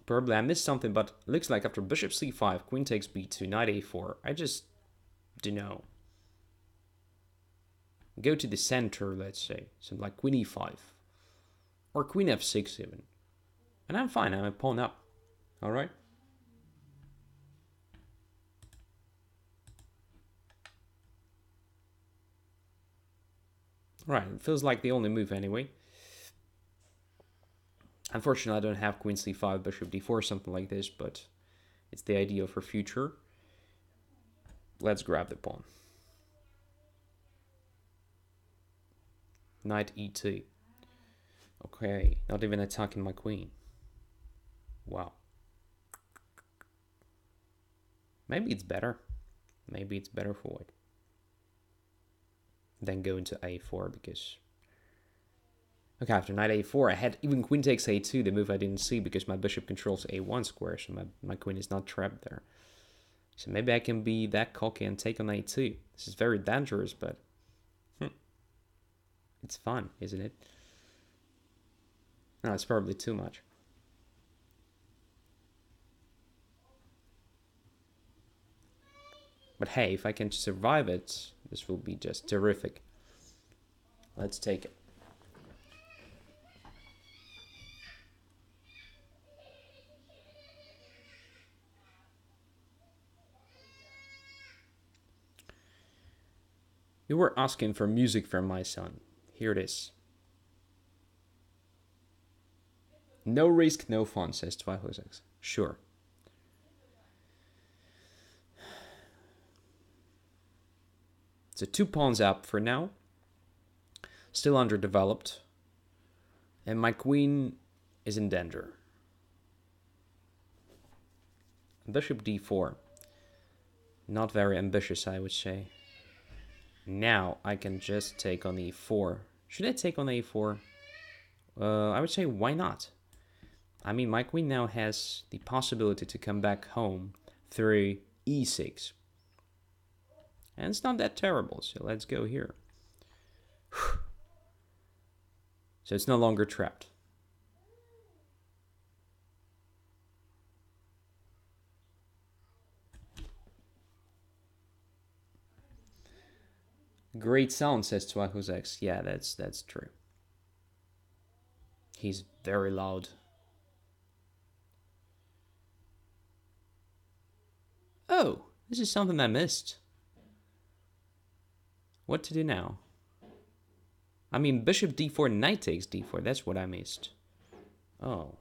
Probably I missed something, but it looks like after bishop c5, queen takes b2, knight a4, I just don't know. Go to the center, let's say. Something like queen e5. Or queen f6 even. And I'm fine, I'm a pawn up. Alright? Right, it feels like the only move anyway. Unfortunately, I don't have queen c5, bishop d4, something like this, but it's the idea for future. Let's grab the pawn. Knight e2. Okay, not even attacking my queen. Wow. Maybe it's better. Maybe it's better for white. Then go into a4 because... Okay, after knight a4, I had even queen takes a2, the move I didn't see because my bishop controls a1 square, so my queen is not trapped there. So maybe I can be that cocky and take on a2. This is very dangerous, but... It's fun, isn't it? No, it's probably too much. But hey, if I can survive it, this will be just terrific. Let's take it. You were asking for music from my son. Here it is. No risk, no fun, says Twyhosex. Sure. So 2 pawns up for now. Still underdeveloped. And my queen is in danger. Bishop d4. Not very ambitious, I would say. Now I can just take on e4. Should I take on a4? I would say why not? I mean, my queen now has the possibility to come back home through e6. And it's not that terrible, so let's go here. So it's no longer trapped. Great sound, says Twyhosex. Yeah, that's true. He's very loud. Oh, this is something I missed. What to do now? I mean, bishop d4, knight takes d4. That's what I missed. Oh.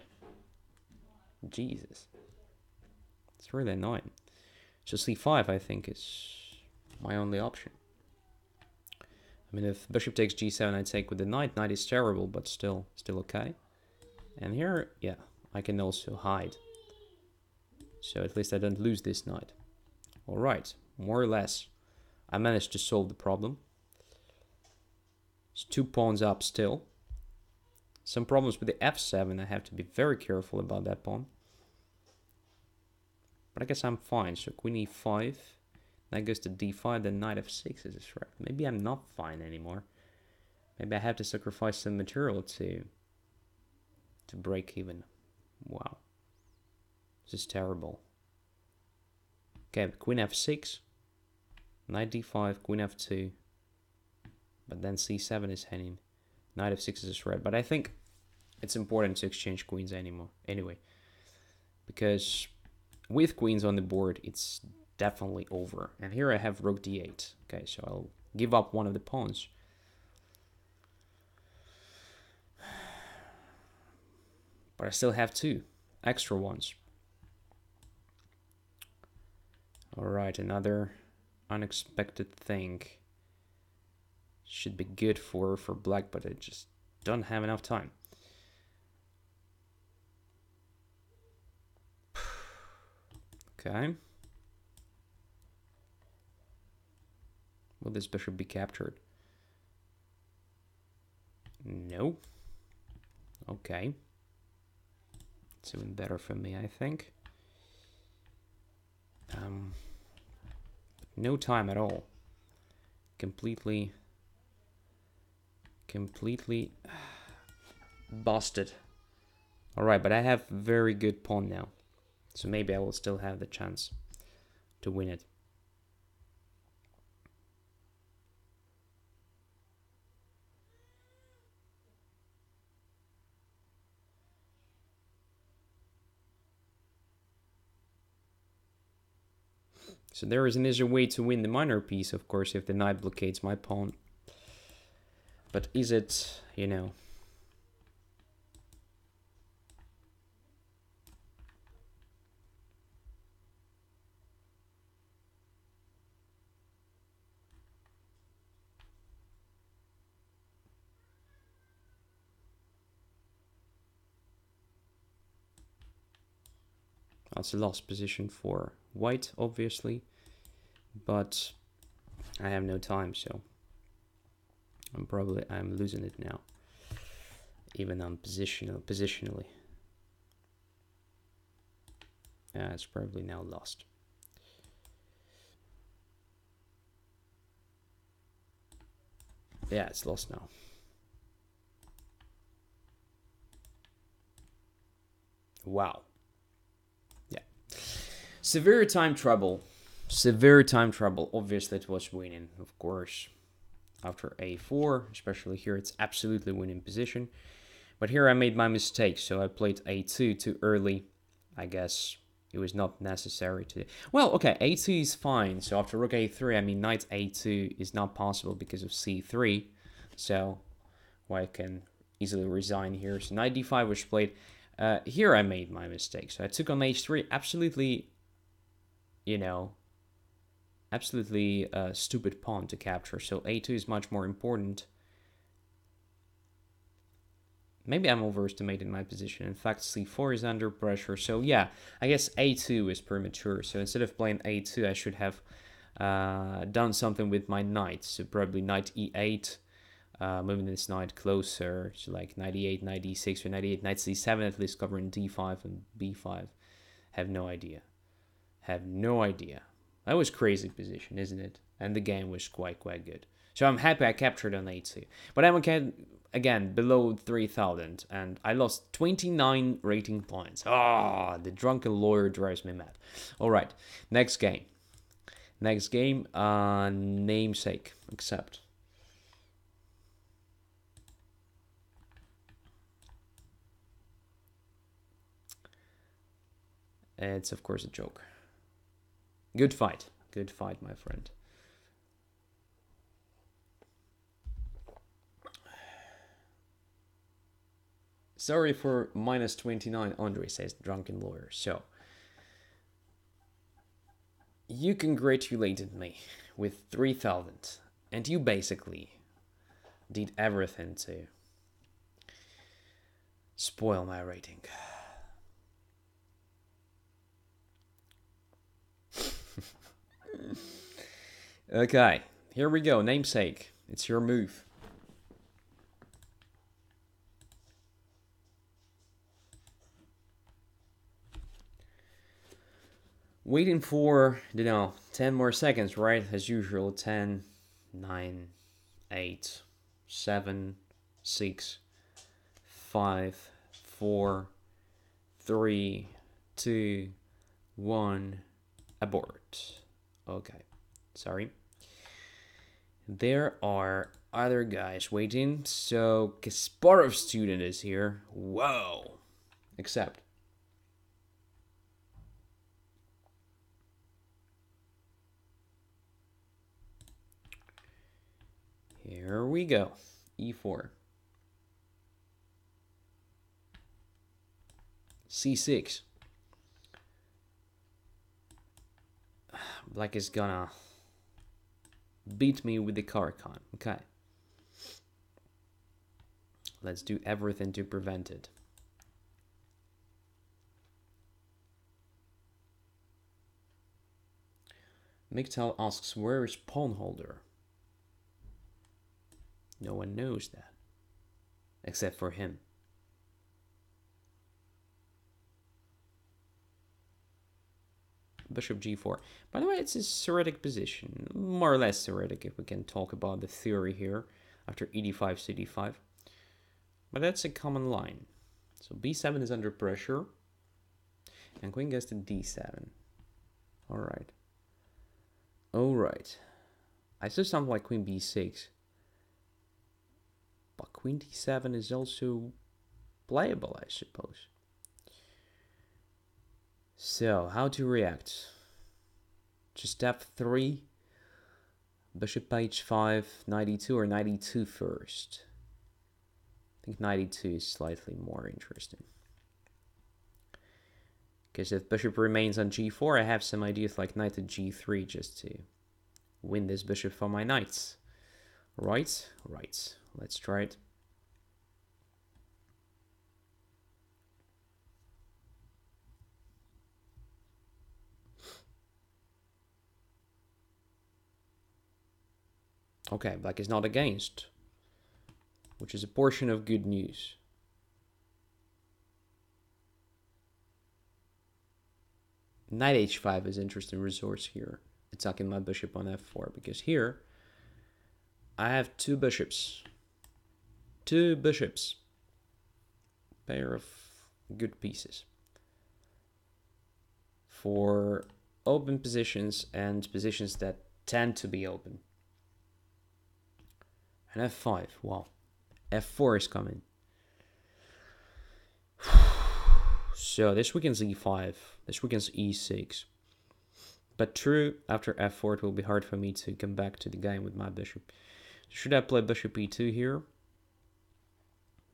Jesus. It's really annoying. So c5, I think, is my only option. I mean, if bishop takes g7, I take with the knight. Knight is terrible, but still okay. And here, yeah, I can also hide. So at least I don't lose this knight. All right, more or less, I managed to solve the problem. It's 2 pawns up still. Some problems with the f7. I have to be very careful about that pawn. But I guess I'm fine. So queen e5. That goes to d5. Then knight f6 is a threat. Maybe I'm not fine anymore. Maybe I have to sacrifice some material to break even. Wow. This is terrible. Okay, queen f6. Knight d5. Queen f2. But then c7 is hanging. Knight f6 is a threat. But I think it's important to exchange queens anyway. Because with queens on the board, it's definitely over. And here I have rook d8. Okay, so I'll give up one of the pawns. But I still have 2 extra ones. Alright, another unexpected thing. Should be good for black, but I just don't have enough time. Okay. Will this bishop be captured? No. Okay. It's even better for me, I think. No time at all. Completely busted. Alright, but I have very good pawn now. So maybe I will still have the chance to win it. So there is an easier way to win the minor piece, of course, if the knight blockades my pawn. But is it, you know... That's a lost position for white, obviously, but I have no time, so I'm losing it now, even on positionally. Yeah, it's probably now lost. Yeah, it's lost now. Wow. Yeah. Severe time trouble. Severe time trouble. Obviously, it was winning, of course. After a4, especially here, it's absolutely winning position. But here I made my mistake, so I played a2 too early. I guess it was not necessary to... Well, okay, a2 is fine. So after rook a3, I mean knight a2 is not possible because of c3. So I can easily resign here. So knight d5 was played. Here I made my mistake. So I took on h3. Absolutely, you know, absolutely stupid pawn to capture. So a2 is much more important. Maybe I'm overestimating my position. In fact, c4 is under pressure. So yeah, I guess a2 is premature. So instead of playing a2, I should have done something with my knight. So probably knight e8, moving this knight closer. So like knight e8, knight e6, or knight e8, knight c7, at least covering d5 and b5. Have no idea. Have no idea. That was crazy position, isn't it? And the game was quite good. So I'm happy I captured on a2. But I'm again below 3,000, and I lost 29 rating points. Ah, the drunken lawyer drives me mad. All right, next game. Next game, namesake, accept. It's of course a joke. Good fight, my friend. Sorry for minus 29, Andrey says, drunken lawyer. So, you congratulated me with 3,000, and you basically did everything to spoil my rating. Okay, here we go, namesake. It's your move. Waiting for, 10 more seconds, right? As usual, 10, 9, 8, 7, 6, 5, 4, 3, 2, 1, abort. Okay, sorry. There are other guys waiting, so Kasparov student is here. Whoa. Accept. Here we go. E4. C6. Black is gonna beat me with the Caracan. Okay. Let's do everything to prevent it. Miktel asks, where is pawn holder? No one knows that. Except for him. Bishop g4. By the way, it's a theoretic position. More or less theoretic if we can talk about the theory here. After e5, cd5. But that's a common line. So b7 is under pressure. And queen goes to d7. Alright. Alright. I saw something like queen b6. But queen d7 is also playable, I suppose. So, how to react? Just f3, bishop h5, knight e2, or knight e2 first? I think knight e2 is slightly more interesting. Because if bishop remains on g4, I have some ideas like knight to g3 just to win this bishop for my knights. Right? Right. Let's try it. Okay, black is not against, which is a portion of good news. Knight h5 is interesting resource here, attacking my bishop on f4, because here I have two bishops. Two bishops. Pair of good pieces. For open positions and positions that tend to be open. And f5, wow. f4 is coming. So this weaken's e5, this weaken's e6. But true, after f4 it will be hard for me to come back to the game with my bishop. Should I play bishop e2 here?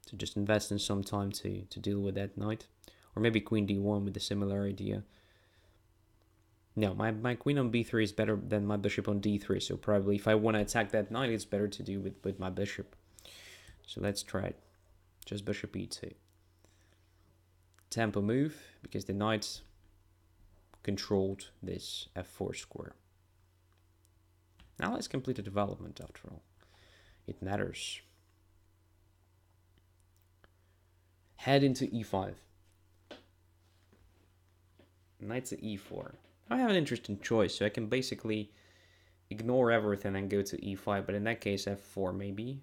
To just invest in some time to deal with that knight? Or maybe queen d1 with a similar idea. No, my queen on b3 is better than my bishop on d3, so probably if I want to attack that knight, it's better to do with my bishop. So let's try it. Just bishop e2. Tempo move, because the knight controlled this f4 square. Now let's complete the development after all. It matters. Head into e5. Knight to e4. I have an interesting choice, so I can basically ignore everything and go to e5, but in that case f4 maybe.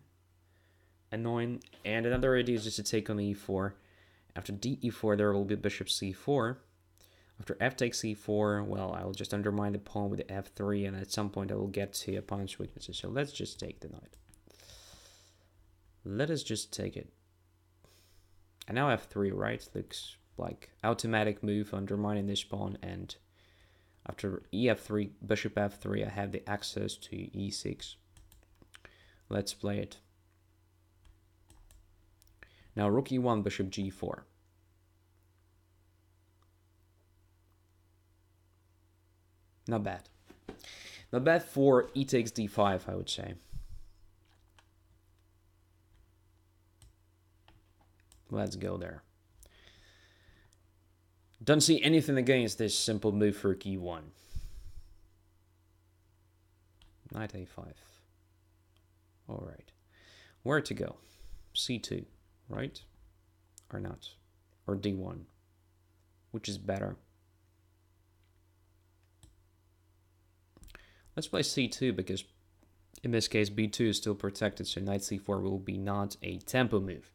Annoying. And another idea is just to take on e4. After de4 there will be bishop c4. After f takes e4, well, I will just undermine the pawn with the f3, and at some point I will get to opponent's weaknesses. So let's just take the knight. Let us just take it. And now f3, right? Looks like automatic move, undermining this pawn, and after ef3, bishop f3, I have the access to e6. Let's play it. Now rook e1, bishop g4. Not bad. Not bad for e takes d5, I would say. Let's go there. Don't see anything against this simple move for e1. Knight a5. Alright. Where to go? c2, right? Or not? Or d1? Which is better? Let's play c2, because in this case b2 is still protected, so knight c4 will be not a tempo move.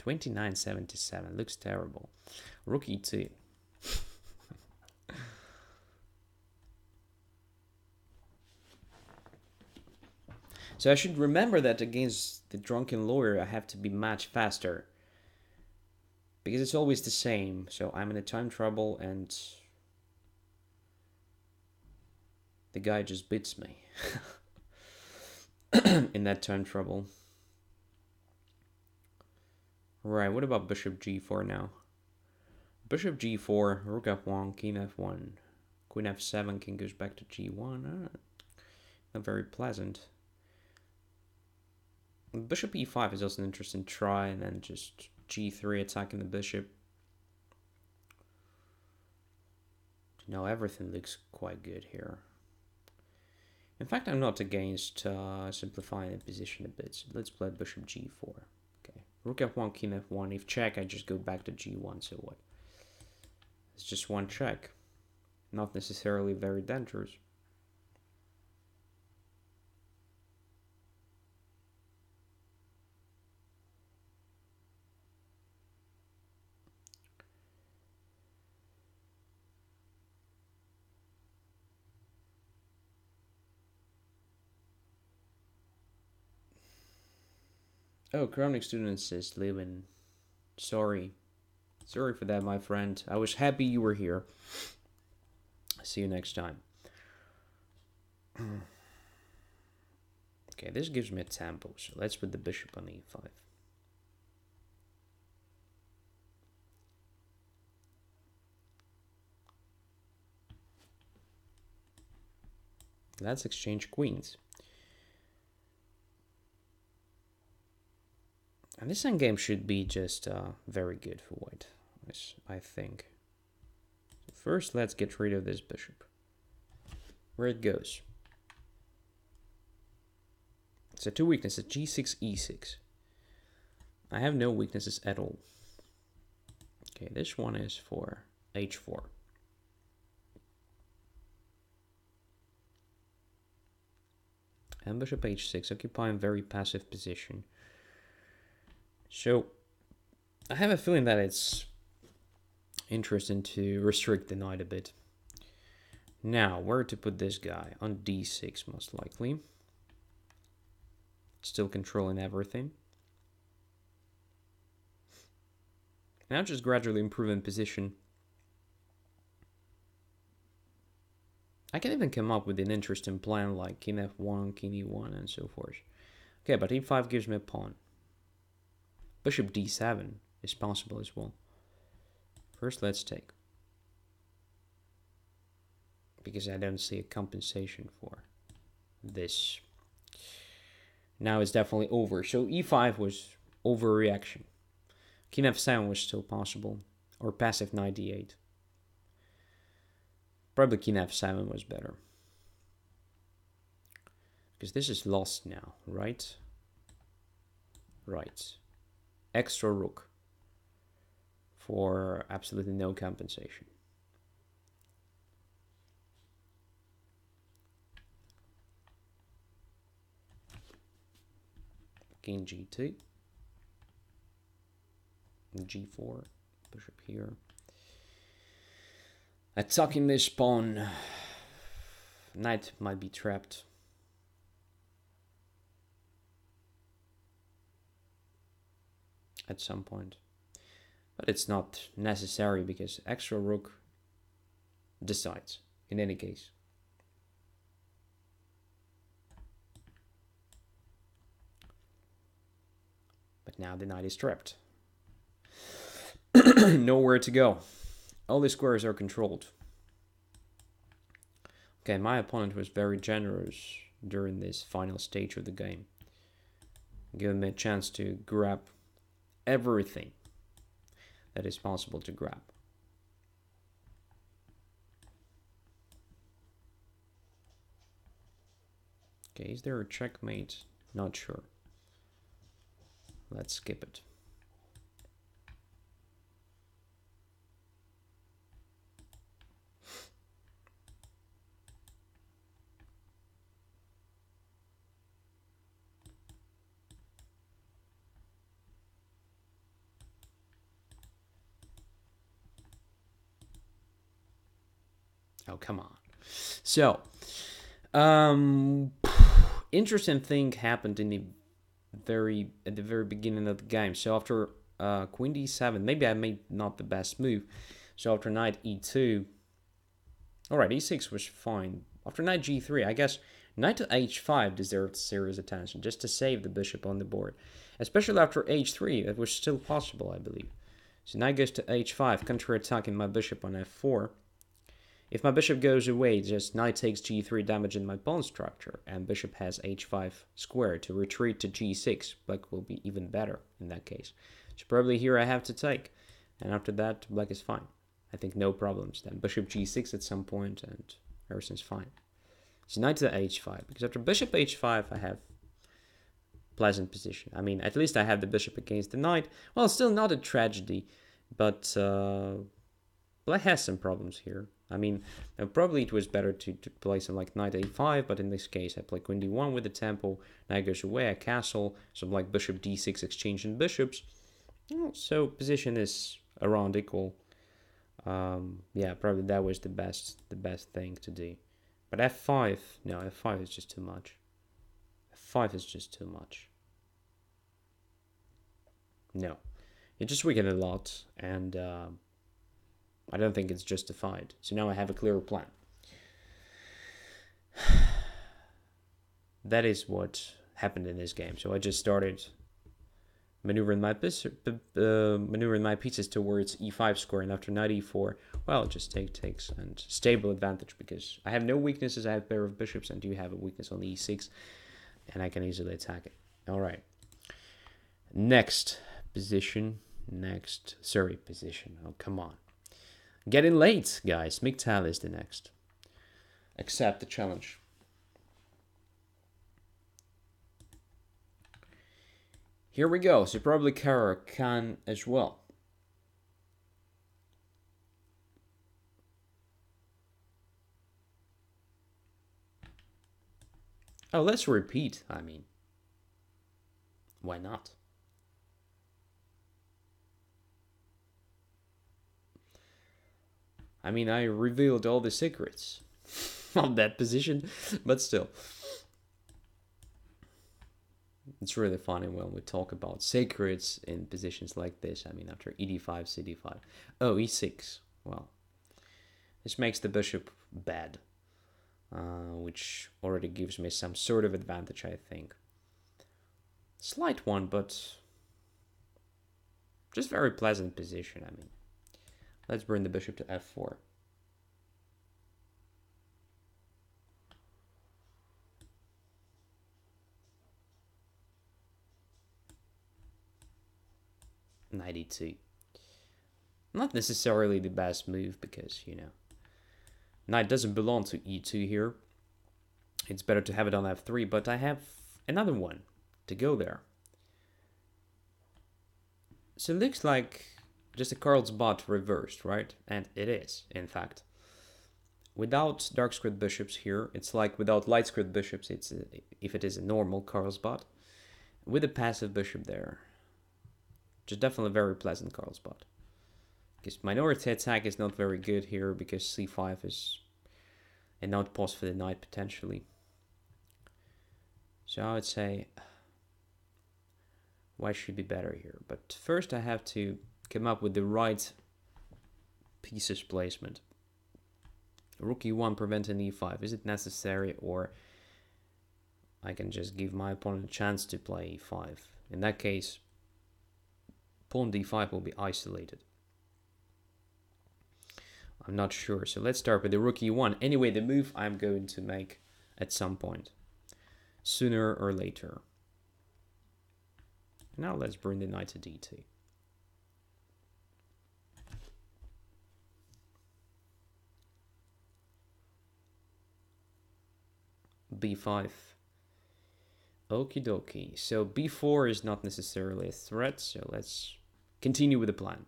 $29.77 looks terrible. Rook e2. So I should remember that against the drunken lawyer I have to be much faster, because it's always the same. So I'm in a time trouble and the guy just beats me in that time trouble. Right, what about bishop g4 now? Bishop g4, rook f1, king f1, queen f7, king goes back to g1. Not very pleasant. Bishop e5 is also an interesting try, and then just g3 attacking the bishop. No, everything looks quite good here. In fact, I'm not against simplifying the position a bit. So let's play bishop g4. Okay, rook f1, king f1. If check, I just go back to g1. So what? It's just one check. Not necessarily very dangerous. Oh, Chronic Students is leaving. Sorry. Sorry for that, my friend. I was happy you were here. See you next time. Okay, this gives me a tempo, so let's put the bishop on e5. Let's exchange queens. And this endgame should be just very good for white, I think. So first, let's get rid of this bishop. Where it goes. So two weaknesses, g6, e6. I have no weaknesses at all. Okay, this one is for h4. And bishop h6, occupying very passive position. So I have a feeling that it's interesting to restrict the knight a bit. Now, where to put this guy? On d6, most likely. Still controlling everything. Now just gradually improving position. I can even come up with an interesting plan like king f1, king e1, and so forth. Okay, but e5 gives me a pawn. Bishop d7 is possible as well. First, let's take. Because I don't see a compensation for this. Now it's definitely over. So e5 was overreaction. King f7 was still possible. Or passive knight d8. Probably king f7 was better. Because this is lost now, right? Right. Extra rook. For absolutely no compensation. King g2. G4. Bishop here. Attacking this pawn. Knight might be trapped. At some point. But it's not necessary because extra rook decides in any case. But now the knight is trapped. Nowhere to go. All the squares are controlled. Okay, my opponent was very generous during this final stage of the game. Giving me a chance to grab everything that is possible to grab. Okay, is there a checkmate? Not sure. Let's skip it. Oh, come on. So, interesting thing happened in the at the very beginning of the game. So after queen d7, maybe I made not the best move. So after knight e2, alright, e6 was fine. After knight g3, I guess knight to h5 deserved serious attention just to save the bishop on the board. Especially after h3, that was still possible, I believe. So knight goes to h5, counter-attacking my bishop on f4. If my bishop goes away, just knight takes g3, damaging my pawn structure, and bishop has h5 square to retreat to g6. Black will be even better in that case. So probably here I have to take, and after that, black is fine. I think no problems. Then bishop g6 at some point, and everything's fine. So knight to h5, because after bishop h5, I have pleasant position. I mean, at least I have the bishop against the knight. Well, still not a tragedy, but black has some problems here. I mean, probably it was better to play some like knight a5, but in this case I play queen d1 with the tempo, knight goes away, a castle, some like bishop d6 exchanging bishops. So position is around equal. Yeah, probably that was the best thing to do. But f5, no, f5 is just too much. f5 is just too much. No, it just weakened a lot, and I don't think it's justified. So now I have a clearer plan. That is what happened in this game. So I just started maneuvering my pieces towards e5 square, and after knight e4, well, just takes and stable advantage because I have no weaknesses. I have a pair of bishops, and you have a weakness on the e6, and I can easily attack it. All right. Next position. Oh, come on. Getting late, guys. Miktal is the next. Accept the challenge. Here we go. So probably Kara can as well. Oh, let's repeat. I mean, why not? I mean, I revealed all the secrets of that position, but still. It's really funny when we talk about secrets in positions like this. I mean, after ed5, cd5. Oh, e6. Well, this makes the bishop bad, which already gives me some sort of advantage, I think. Slight one, but just very pleasant position, I mean. Let's bring the bishop to f4. Knight e2. Not necessarily the best move because, you know, knight doesn't belong to e2 here. It's better to have it on f3, but I have another one to go there. So it looks like just a Carlsbad reversed, right? And it is, in fact. Without dark squared bishops here, it's like without light squared bishops, it's if it is a normal Carlsbad. With a passive bishop there, just definitely very pleasant Carlsbad. Because minority attack is not very good here because c5 is an outpost for the knight potentially. So I would say white should be better here. But first I have to come up with the right pieces placement. Rook e1 preventing e5. Is it necessary, or I can just give my opponent a chance to play e5? In that case, pawn d5 will be isolated. I'm not sure. So let's start with the rook e1. Anyway, the move I'm going to make at some point, sooner or later. Now let's bring the knight to d2. b5. Okie dokie. So b4 is not necessarily a threat, so let's continue with the plan.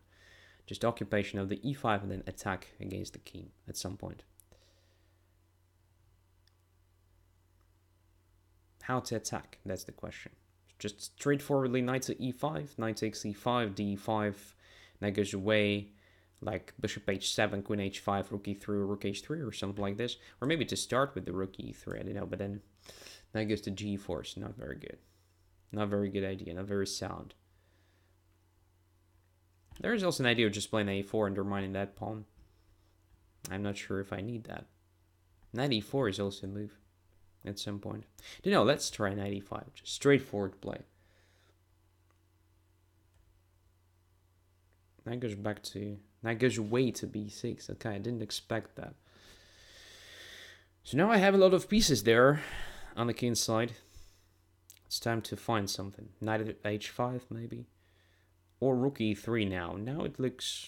Just occupation of the e5 and then attack against the king at some point. How to attack? That's the question. Just straightforwardly knight to e5, knight takes e5, d5, knight goes away, like bishop h7, queen h5, rook e3, or rook h3, or something like this. Or maybe to start with the rook e3, I don't know, but then knight goes to g4, so not very good. Not very good idea, not very sound. There is also an idea of just playing a4, undermining that pawn. I'm not sure if I need that. Knight e4 is also a move at some point. No, let's try knight e5, just straightforward play. Knight goes back to, knight goes away to b6. Okay, I didn't expect that. So now I have a lot of pieces there on the king's side. It's time to find something. Knight at h5 maybe. Or rook e3 now. Now it looks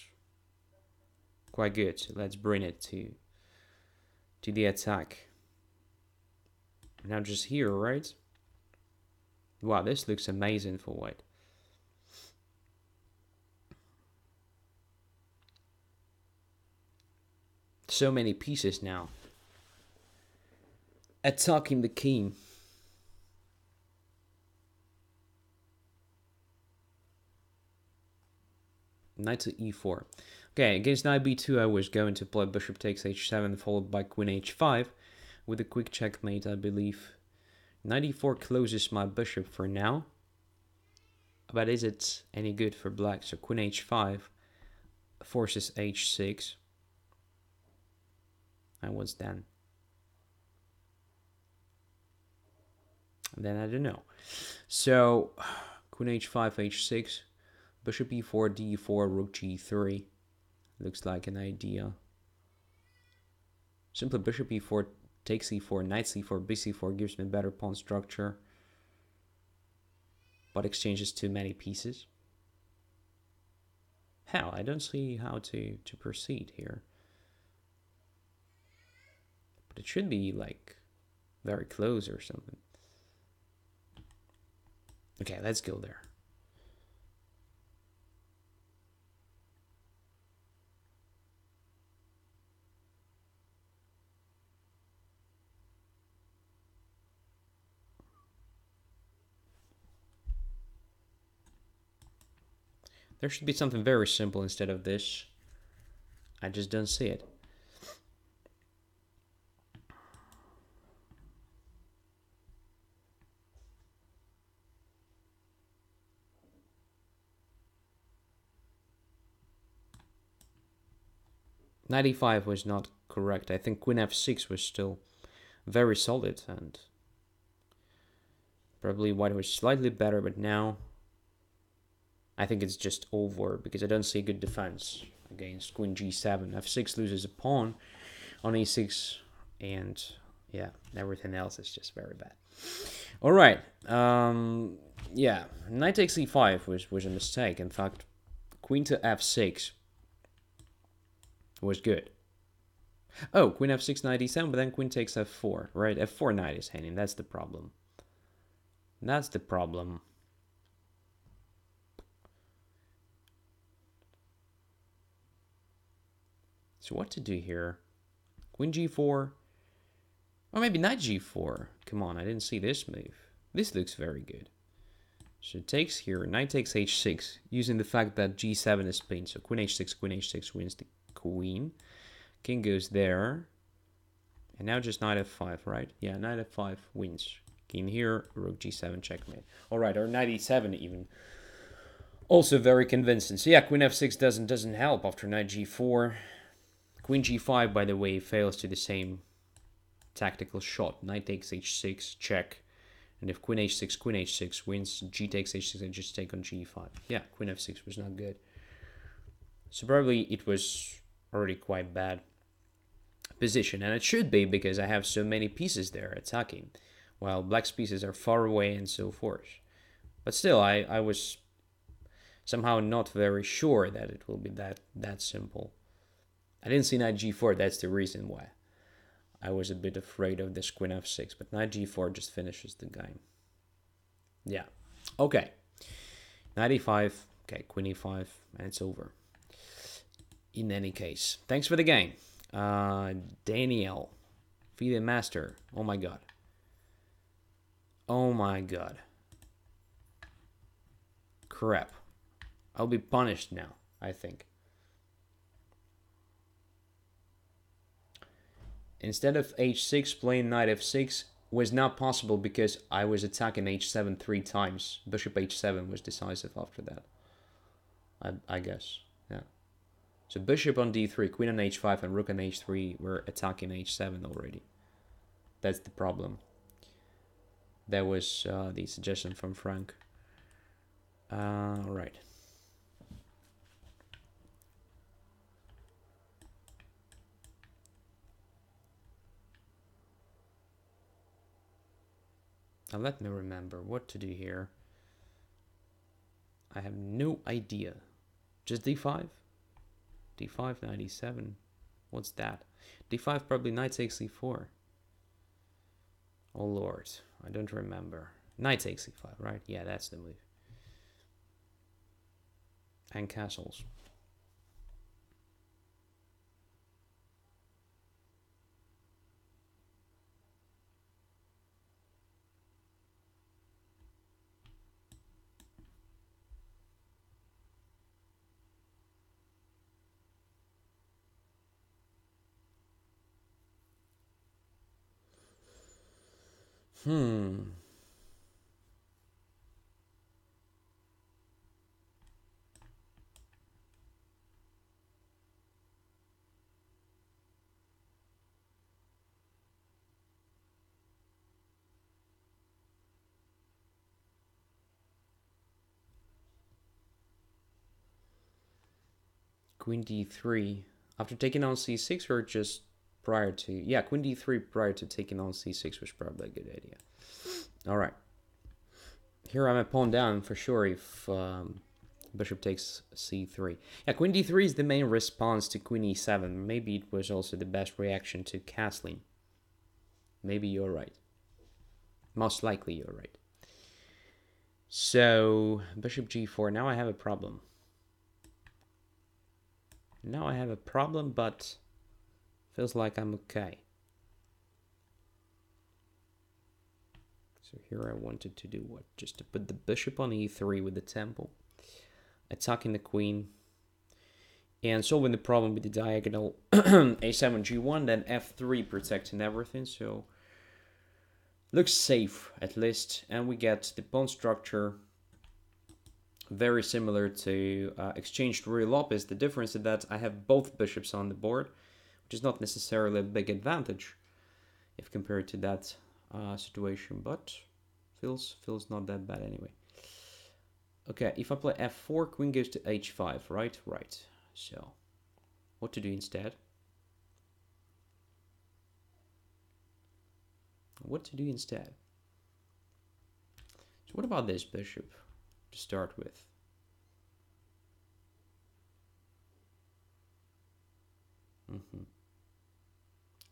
quite good. So let's bring it to the attack. Now just here, right? Wow, this looks amazing for white. So many pieces now. Attacking the king. Knight to e4. Okay, against knight b2 I was going to play bishop takes h7 followed by queen h5 with a quick checkmate, I believe. Knight e4 closes my bishop for now. But is it any good for black? So queen h5 forces h6. And what's then? And then I don't know. So queen h5, h6. Bishop e4, d4, rook g3. Looks like an idea. Simply bishop e4 takes e4, knight c4, bc4 gives me better pawn structure. But exchanges too many pieces. Hell, I don't see how to proceed here. But it should be like very close or something. Okay, let's go there. There should be something very simple instead of this. I just don't see it. Knight e5 was not correct. I think queen f6 was still very solid, and probably white was slightly better, but now I think it's just over because I don't see good defense against queen g7. f6 loses a pawn on e6, and yeah, everything else is just very bad. All right. Yeah, knight takes e5 was a mistake. In fact, queen to f6 was good. Oh, queen f6, knight e7, but then queen takes f4, right? f4 knight is hanging. That's the problem. That's the problem. So what to do here? Queen g4. Or maybe knight g4. Come on, I didn't see this move. This looks very good. So it takes here. Knight takes h6, using the fact that g7 is pinned. So queen h6 wins the queen. King goes there. And now just knight f5, right? Yeah, knight f5 wins. King here, rook g7, checkmate. All right, or knight e7 even. Also very convincing. So yeah, queen f6 doesn't help after knight g4. Queen g5, by the way, fails to the same tactical shot. Knight takes h6, check. And if queen h6 wins, g takes h6, and just take on g5. Yeah, queen f6 was not good. So probably it was already quite bad position. And it should be because I have so many pieces there attacking, while black's pieces are far away and so forth. But still, I was somehow not very sure that it will be that simple. I didn't see knight g4, that's the reason why. I was a bit afraid of this queen f6, but knight g4 just finishes the game. Yeah. Okay. Knight e5, okay, queen e5, and it's over. In any case, thanks for the game. Daniel, FIDE Master. Oh my god. Oh my god. Crap. I'll be punished now, I think. Instead of h6, playing knight f6 was not possible because I was attacking h7 3 times. Bishop h7 was decisive after that. I guess, yeah. So bishop on d3, queen on h5, and rook on h3 were attacking h7 already. That's the problem. That was the suggestion from Frank. All right. Now let me remember what to do here. I have no idea. Just d5? d5, knight e7. What's that? d5 probably knight takes e4. Oh lord, I don't remember. Knight takes e5, right? Yeah, that's the move. And castles. Queen d3. After taking on c6 or just prior to... Yeah, queen d3 prior to taking on c6 was probably a good idea. All right. Here I'm a pawn down for sure if bishop takes c3. Yeah, queen d3 is the main response to queen e7. Maybe it was also the best reaction to castling. Maybe you're right. Most likely you're right. So, bishop g4. Now I have a problem. Now I have a problem, but feels like I'm okay. So here I wanted to do what? Just to put the bishop on e3 with the temple, attacking the queen, and solving the problem with the diagonal a7, g1, then f3 protecting everything. So looks safe at least, and we get the pawn structure Very similar to exchanged Ruy Lopez. The difference is that I have both bishops on the board, which is not necessarily a big advantage if compared to that situation, but feels not that bad anyway. Okay, if I play f4, queen goes to h5, right? Right. So, what to do instead? What to do instead? So what about this bishop to start with?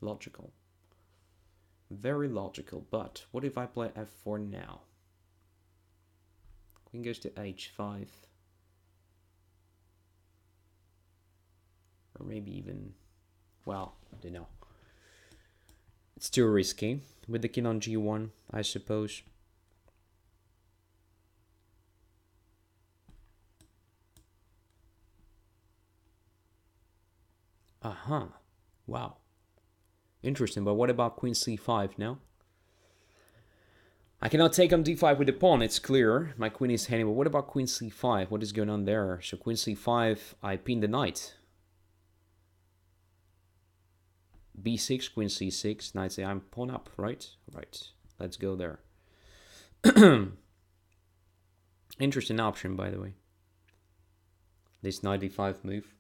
Logical. Very logical, but what if I play f4 now? Queen goes to h5. Or maybe even, well, I don't know. It's too risky with the king on g1, I suppose. Uh-huh. Wow. Interesting, but what about queen c5 now? I cannot take on d5 with the pawn, it's clear. My queen is hanging, but what about queen c5? What is going on there? So queen c5, I pin the knight. b6, queen c6, knight say I'm pawn up, right? Right. Let's go there. Interesting option, by the way. This knight d5 move.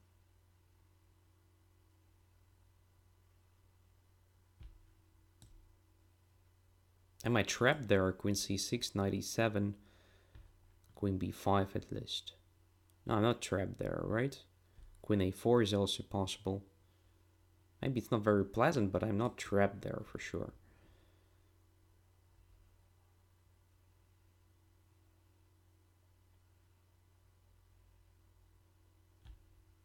Am I trapped there? Queen c6, knight e7, queen b5 at least. No, I'm not trapped there, right? Queen a4 is also possible. Maybe it's not very pleasant, but I'm not trapped there for sure.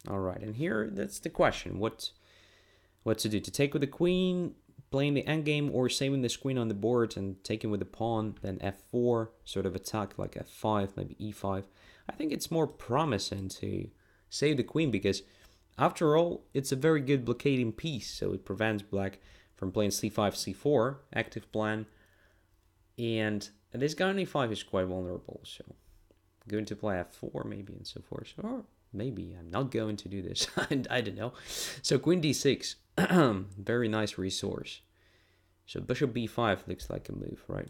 All right, and here, that's the question. What to do? To take with the queen, playing the endgame, or saving this queen on the board and taking with the pawn, then f4, sort of attack like f5, maybe e5. I think it's more promising to save the queen because, after all, it's a very good blockading piece, so it prevents black from playing c5, c4, active plan, and this guy on e5 is quite vulnerable, so I'm going to play f4 maybe and so forth, or maybe I'm not going to do this, I don't know. So queen d6, very nice resource. So bishop b5 looks like a move, right?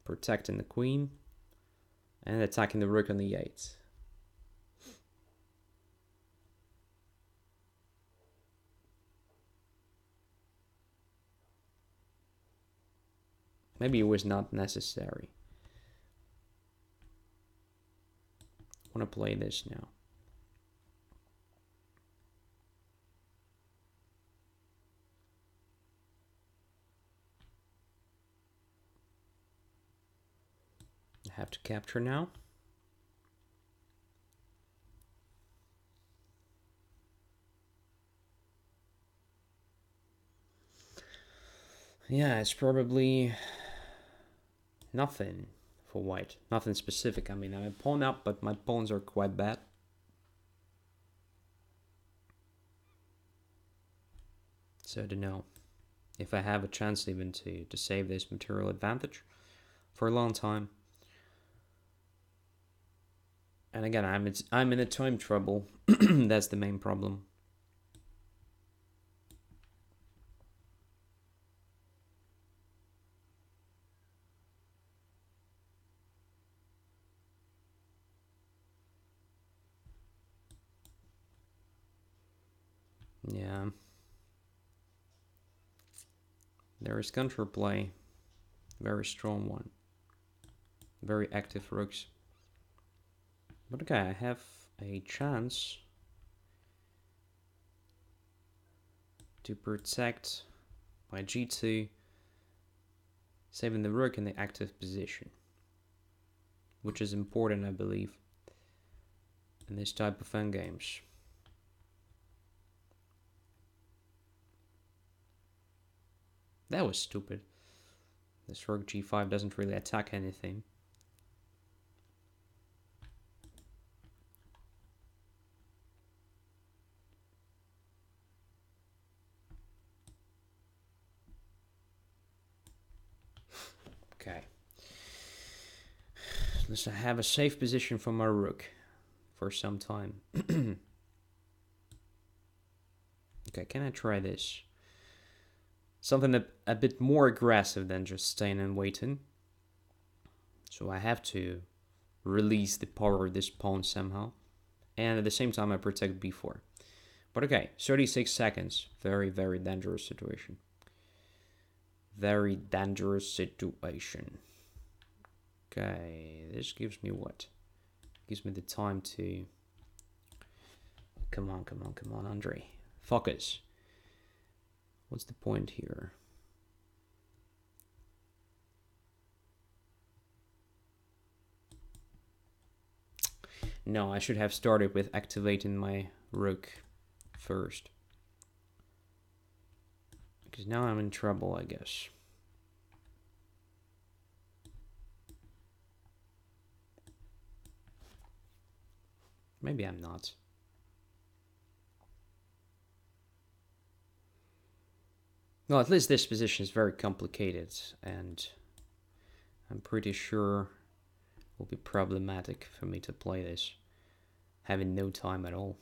Protecting the queen and attacking the rook on the e8. Maybe it was not necessary. I want to play this now. I have to capture now. Yeah, it's probably nothing for white. Nothing specific. I mean, I'm a pawn up, but my pawns are quite bad. So I don't know if I have a chance even to save this material advantage for a long time. And again, I'm in a time trouble. That's the main problem. Yeah. There is counterplay. Very strong one. Very active rooks. But okay, I have a chance to protect my g2, saving the rook in the active position, which is important, I believe, in this type of endgames. That was stupid. This rook g5 doesn't really attack anything. So I have a safe position for my rook for some time. Okay, can I try this? Something a bit more aggressive than just staying and waiting. So I have to release the power of this pawn somehow. And at the same time I protect b4. But okay, 36 seconds. Very, very dangerous situation. Very dangerous situation. Okay, this gives me what? Gives me the time to... Come on, Andrey. Focus. What's the point here? No, I should have started with activating my rook first. Because now I'm in trouble, I guess. Maybe I'm not. Well, at least this position is very complicated, and I'm pretty sure it will be problematic for me to play this, having no time at all.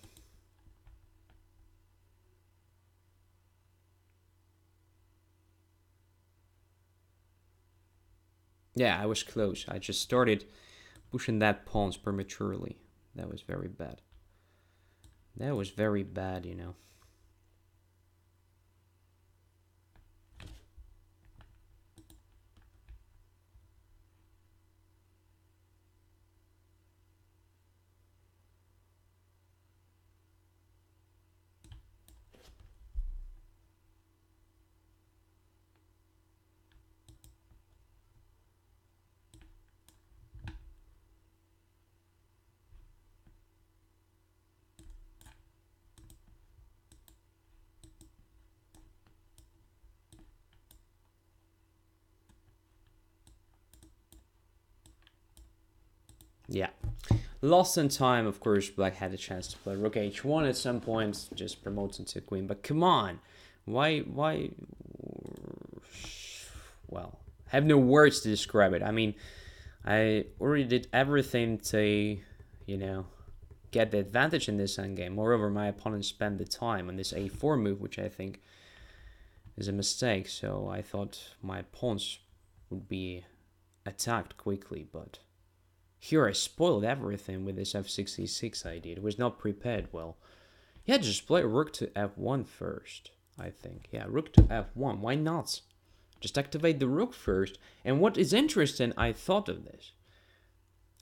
Yeah, I was close. I just started pushing that pawns prematurely. That was very bad. That was very bad, you know. Yeah. Lost in time, of course, black had a chance to play rook h1 at some point, just promoting to queen. But come on, why? Well, I have no words to describe it. I mean, I already did everything to, you know, get the advantage in this endgame. Moreover, my opponent spent the time on this a4 move, which I think is a mistake. So I thought my pawns would be attacked quickly, but here I spoiled everything with this f6 e6 idea. It was not prepared well. Yeah, just play rook to f1 first, I think. Yeah, rook to f1. Why not? Just activate the rook first. And what is interesting, I thought of this.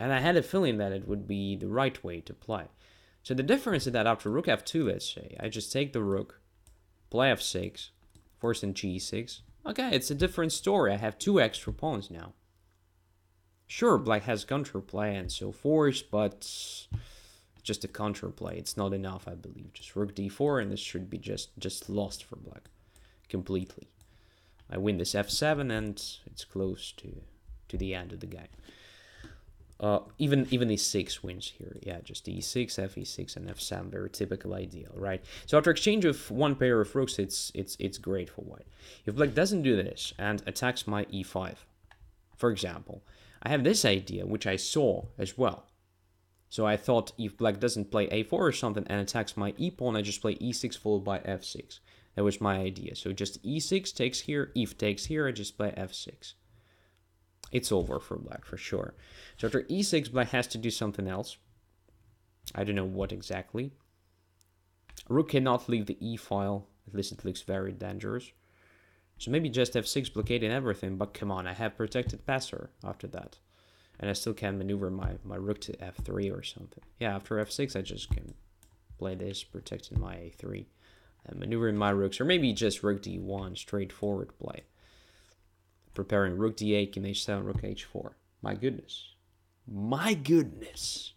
And I had a feeling that it would be the right way to play. So the difference is that after rook f2, let's say, I just take the rook, play f6, forcing g6. Okay, it's a different story. I have 2 extra pawns now. Sure, black has counterplay and so forth, but just a counterplay. It's not enough, I believe. Just rook d4, and this should be just lost for black completely. I win this f7, and it's close to the end of the game. Even e6 wins here. Yeah, just e6, fe6, and f7. Very typical ideal, right? So after exchange of one pair of rooks, it's great for white. If black doesn't do this and attacks my e5, for example, I have this idea, which I saw as well. So I thought if black doesn't play a4 or something and attacks my e-pawn, I just play e6 followed by f6. That was my idea. So just e6 takes here, if takes here, I just play f6. It's over for black, for sure. So after e6, black has to do something else. I don't know what exactly. Rook cannot leave the e-file. At least it looks very dangerous. So maybe just f6 blockading everything, but come on, I have protected passer after that. And I still can maneuver my rook to f3 or something. Yeah, after f6 I just can play this, protecting my a3. And maneuvering my rooks, or maybe just rook d1, straightforward play. Preparing rook d8, king h7, rook h4. My goodness. My goodness.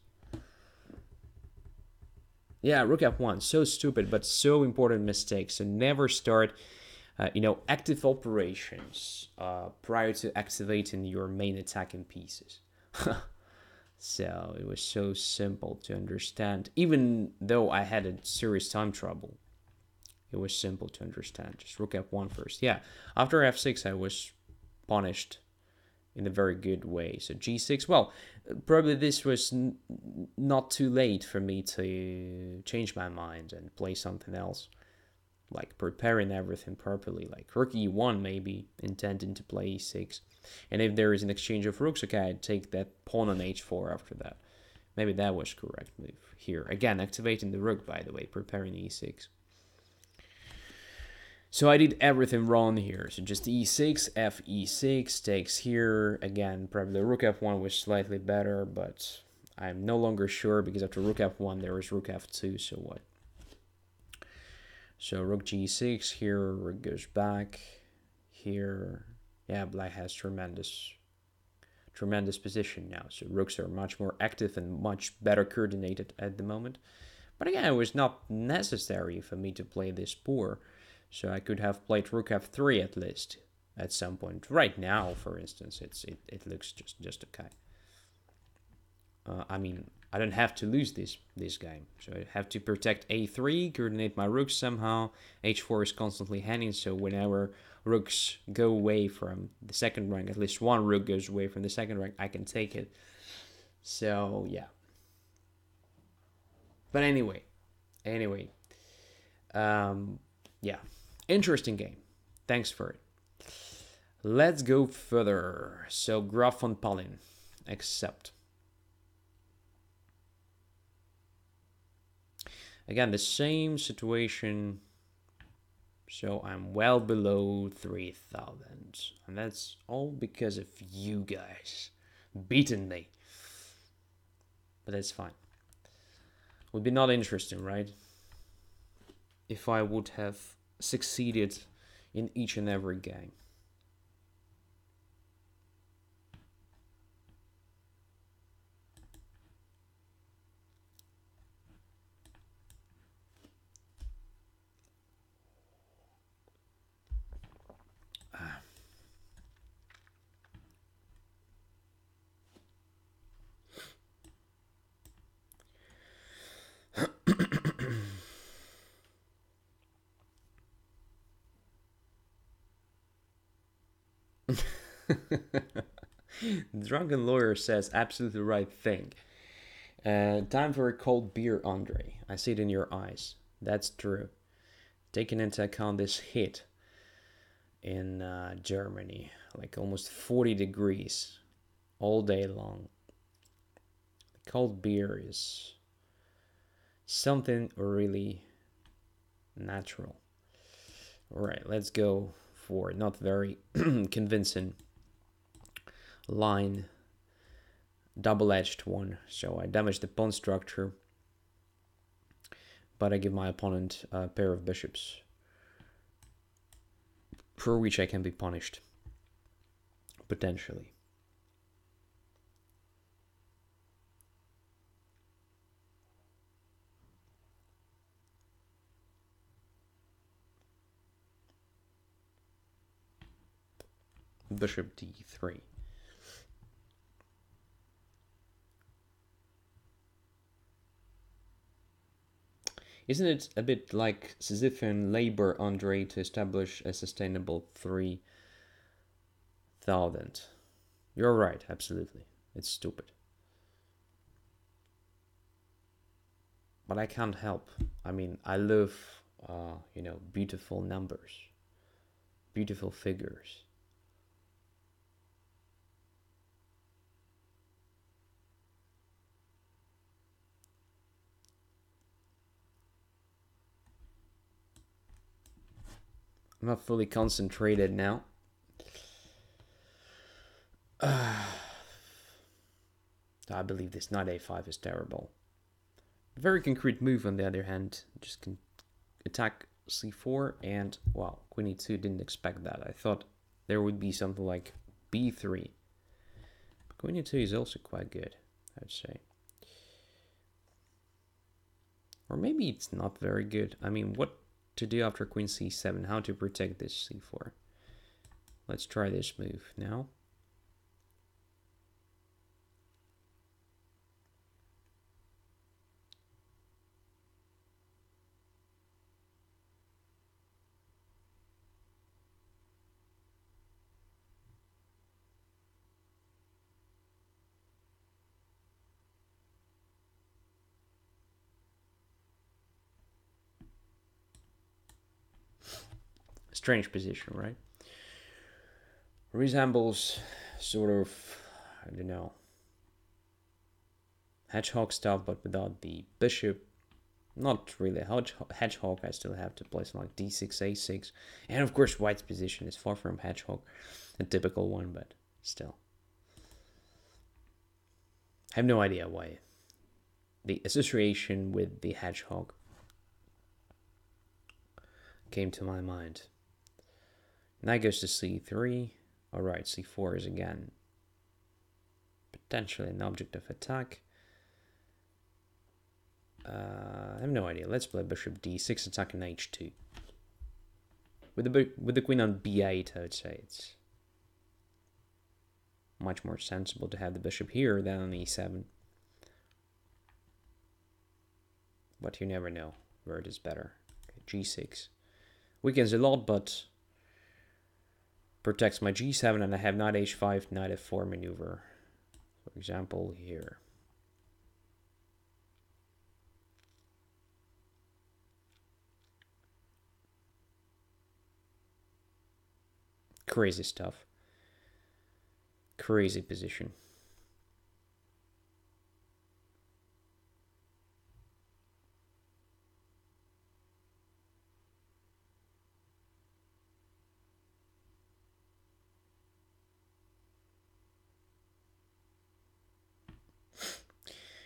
Yeah, rook f1, so stupid, but so important mistake. So never start... active operations prior to activating your main attacking pieces. So it was so simple to understand. Even though I had a serious time trouble, it was simple to understand. Just rook f1 first. Yeah, after f6 I was punished in a very good way. So g6, well, probably this was not too late for me to change my mind and play something else, like preparing everything properly, like rook e1 maybe, intending to play e6. And if there is an exchange of rooks, okay, I'd take that pawn on h4 after that. Maybe that was correct move here. Again, activating the rook, by the way, preparing e6. So I did everything wrong here. So just e6, f e6 takes here. Again, probably rook f1 was slightly better, but I'm no longer sure because after rook f1 there was rook f2. So what? So rook g6 here, rook goes back here. Yeah, black has tremendous position now. So rooks are much more active and much better coordinated at the moment. But again, it was not necessary for me to play this poor. So I could have played rook f3 at least at some point. Right now, for instance, it looks just okay. I mean, I don't have to lose this game. So I have to protect a3, coordinate my rooks somehow. h4 is constantly hanging, so whenever rooks go away from the second rank, at least one rook goes away from the second rank, I can take it. So, yeah. But anyway. Yeah. Interesting game. Thanks for it. Let's go further. So, Graf von Paulin. Accept. Again, the same situation. So I'm well below 3,000. And that's all because of you guys beating me. But that's fine. Would be not interesting, right? If I would have succeeded in each and every game. Drunken Lawyer says absolutely right thing. Time for a cold beer, Andrey. I see it in your eyes. That's true. Taking into account this hit in Germany, like almost 40 degrees all day long. Cold beer is something really natural. All right, let's go for not very convincing line, double-edged one. So I damage the pawn structure, but I give my opponent a pair of bishops, for which I can be punished, potentially. Bishop d3. Isn't it a bit like Sisyphean labor, Andrey, to establish a sustainable 3,000? You're right, absolutely. It's stupid. But I can't help. I mean, I love, beautiful numbers, beautiful figures. I'm not fully concentrated now. I believe this knight a5 is terrible. Very concrete move, on the other hand. Just can attack c4 and, wow, queen e2, didn't expect that. I thought there would be something like b3. But queen e2 is also quite good, I'd say. Or maybe it's not very good. I mean, what to do after queen c7? How to protect this c4? Let's try this move now. Strange position, right? Resembles sort of, I don't know, hedgehog stuff, but without the bishop. Not really hedgehog. I still have to play something like d6, a6. And of course, white's position is far from hedgehog. A typical one, but still. I have no idea why. The association with the hedgehog came to my mind. Knight goes to c3. Alright, c4 is again potentially an object of attack. I have no idea. Let's play bishop d6, attacking h2. With the queen on b8, I would say it's much more sensible to have the bishop here than on e7. But you never know where it is better. Okay, g6. Weakens a lot, but protects my g7, and I have knight h5, knight f4 maneuver. For example, here. Crazy stuff. Crazy position.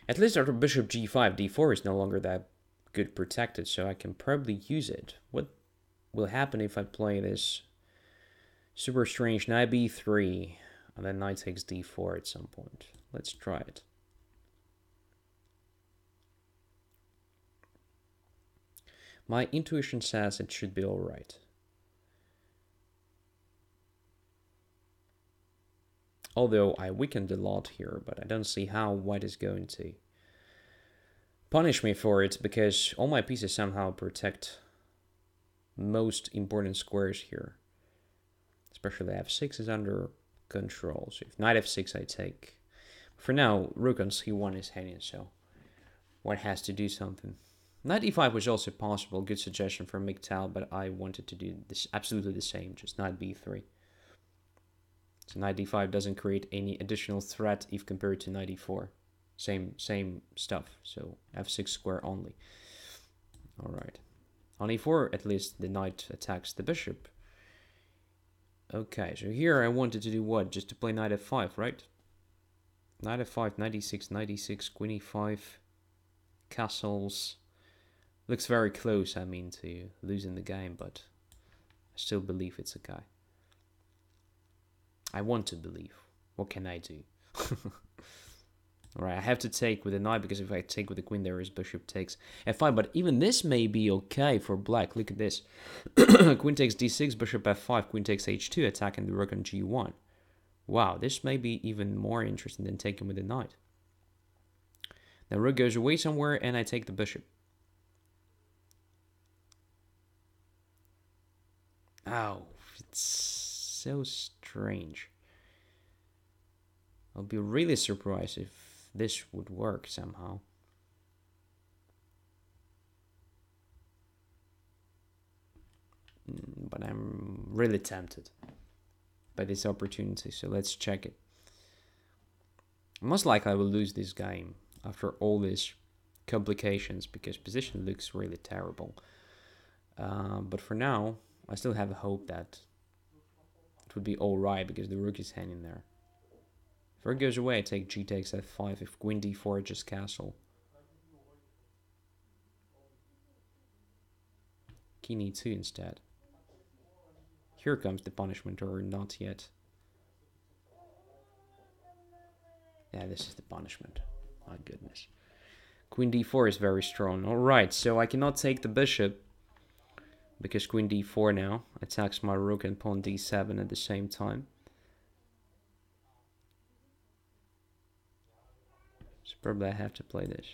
At least after bishop g5, d4 is no longer that good protected, so I can probably use it. What will happen if I play this super strange knight b3 and then knight takes d4 at some point? Let's try it. My intuition says it should be alright. Although I weakened a lot here, but I don't see how white is going to punish me for it, because all my pieces somehow protect most important squares here. Especially f6 is under control. So if knight f6 I take. For now, rook on c1 is hanging, so white has to do something. Knight e5 was also possible, good suggestion from Miktal, but I wanted to do this absolutely the same, just knight b3. So knight d5 doesn't create any additional threat if compared to knight e4. Same stuff, so f6 square only. Alright. On e4, at least the knight attacks the bishop. Okay, so here I wanted to do what? Just to play knight f5, right? Knight f5, knight e6, knight e6, queen e5, castles. Looks very close, I mean, to losing the game, but I still believe it's a guy. I want to believe. What can I do? Alright, I have to take with the knight, because if I take with the queen, there is bishop takes f5. But even this may be okay for black. Look at this. Queen takes d6, bishop f5, queen takes h2, attacking the rook on g1. Wow, this may be even more interesting than taking with the knight. The rook goes away somewhere, and I take the bishop. Oh, it's so strange. I'll be really surprised if this would work somehow. But I'm really tempted by this opportunity, so let's check it. Most likely I will lose this game after all these complications, because position looks really terrible. But for now, I still have hope that it would be alright, because the rook is hanging there. If rook goes away, I take g takes f5. If queen d4, just castle. King e2 instead. Here comes the punishment, or not yet. Yeah, this is the punishment. My goodness. Queen d4 is very strong. Alright, so I cannot take the bishop, because queen d4 now attacks my rook and pawn d7 at the same time. So probably I have to play this.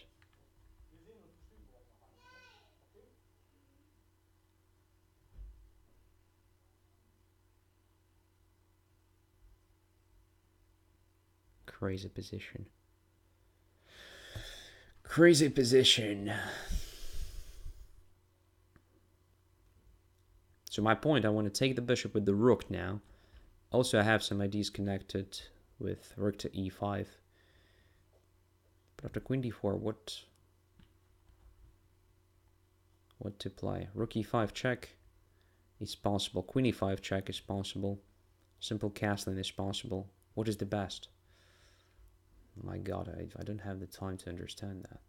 Crazy position. Crazy position. So my point, I want to take the bishop with the rook now. Also, I have some ideas connected with rook to e5. But after queen d4, what to play? Rook e5 check is possible. Queen e5 check is possible. Simple castling is possible. What is the best? My god, I don't have the time to understand that.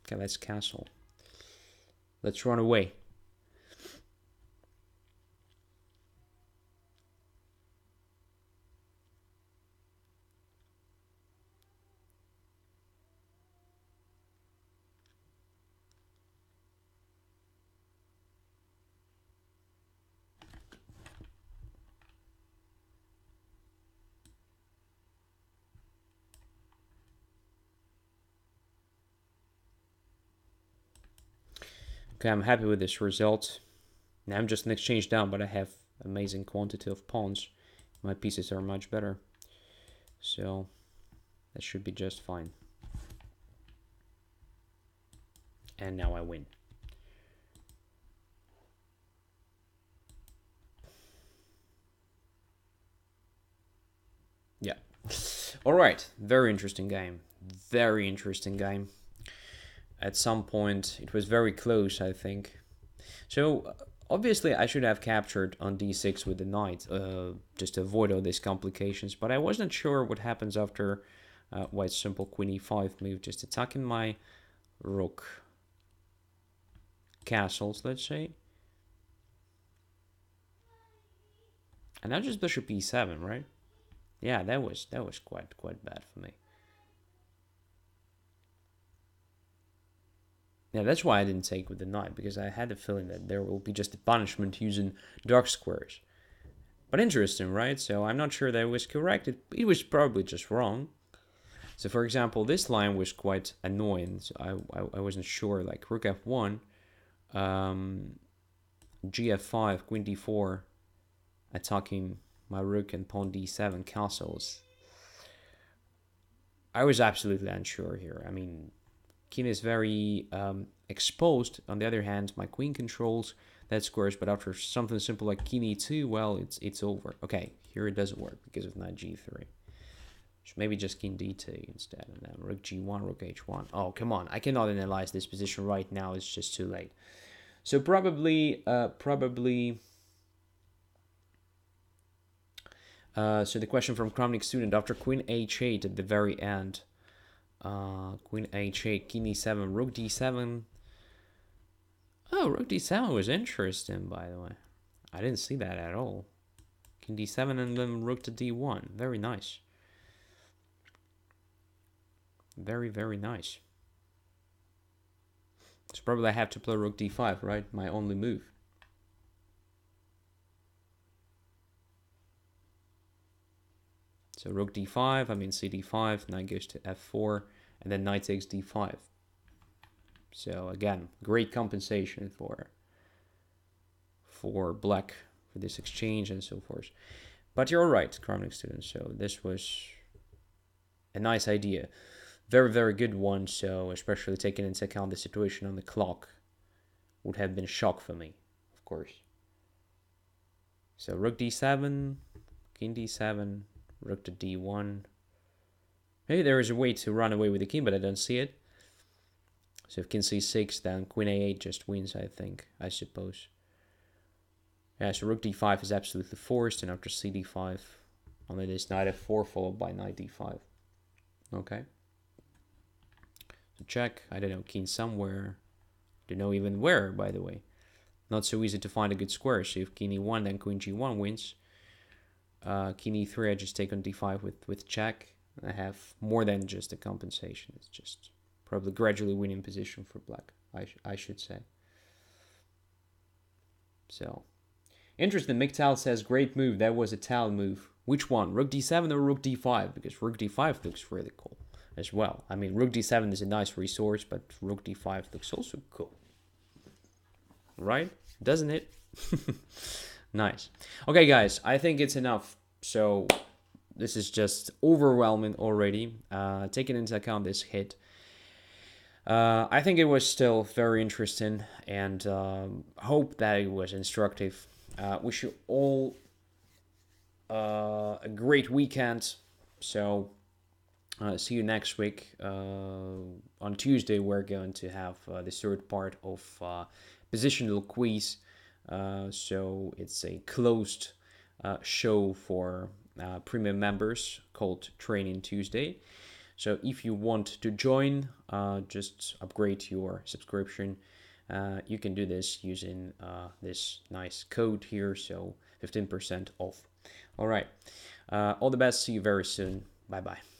Okay, let's castle. Let's run away. Okay, I'm happy with this result. Now I'm just an exchange down, but I have amazing quantity of pawns. My pieces are much better. So that should be just fine. And now I win. Yeah. All right. Very interesting game. Very interesting game. At some point, it was very close, I think. So, obviously, I should have captured on d6 with the knight, just to avoid all these complications. But I wasn't sure what happens after white's simple queen e5 move, just attacking my rook castles, let's say. And now just bishop e7, right? Yeah, that was quite bad for me. Yeah, that's why I didn't take with the knight, because I had a feeling that there will be just a punishment using dark squares. But interesting, right? So I'm not sure that it was correct. It was probably just wrong. So for example, this line was quite annoying. So I wasn't sure, like rook f1, gf5, queen d4, attacking my rook and pawn d7 castles. I was absolutely unsure here. I mean, king is very exposed. On the other hand, my queen controls that squares, but after something simple like king e2, well, it's over. Okay, here it doesn't work because of knight g3. So maybe just king d2 instead, and then rook g1, rook h1. Oh, come on, I cannot analyze this position right now. It's just too late. So probably. So the question from Kramnik student, after queen h8 at the very end, queen h8, king e7, rook d7. Oh, rook d7 was interesting, by the way. I didn't see that at all. King d7 and then rook to d1. Very nice. Very, very nice. So probably I have to play rook d5, right? My only move. So rook d5, I mean cd5, knight goes to f4, and then knight takes d5. So again, great compensation for black for this exchange and so forth. But you're right, Kramnik student. So this was a nice idea. Very, very good one. So especially taking into account the situation on the clock would have been a shock for me, of course. So rook d7, king d7, rook to d1. Maybe there is a way to run away with the king, but I don't see it. So if king c6, then queen a8 just wins, I suppose. Yeah, so rook d5 is absolutely forced, and after cd5, only this knight f4 followed by knight d5. Okay. So check, I don't know, king somewhere. Don't know even where, by the way. Not so easy to find a good square. So if king e1, then queen g1 wins. King e3, I just take on d5 with check. I have more than just a compensation. It's just probably gradually winning position for black, I should say. So, interesting. Miktal says, great move. That was a Tal move. Which one? Rook d7 or rook d5? Because rook d5 looks really cool as well. I mean, rook d7 is a nice resource, but rook d5 looks also cool. Right? Doesn't it? Nice. Okay, guys, I think it's enough. So this is just overwhelming already. Taking into account this hit, I think it was still very interesting, and hope that it was instructive. Wish you all a great weekend. So see you next week. On Tuesday, we're going to have the third part of positional quiz. So it's a closed show for premium members called Training Tuesday. So if you want to join, just upgrade your subscription. You can do this using this nice code here, so 15% off. All right. All the best. See you very soon. Bye bye.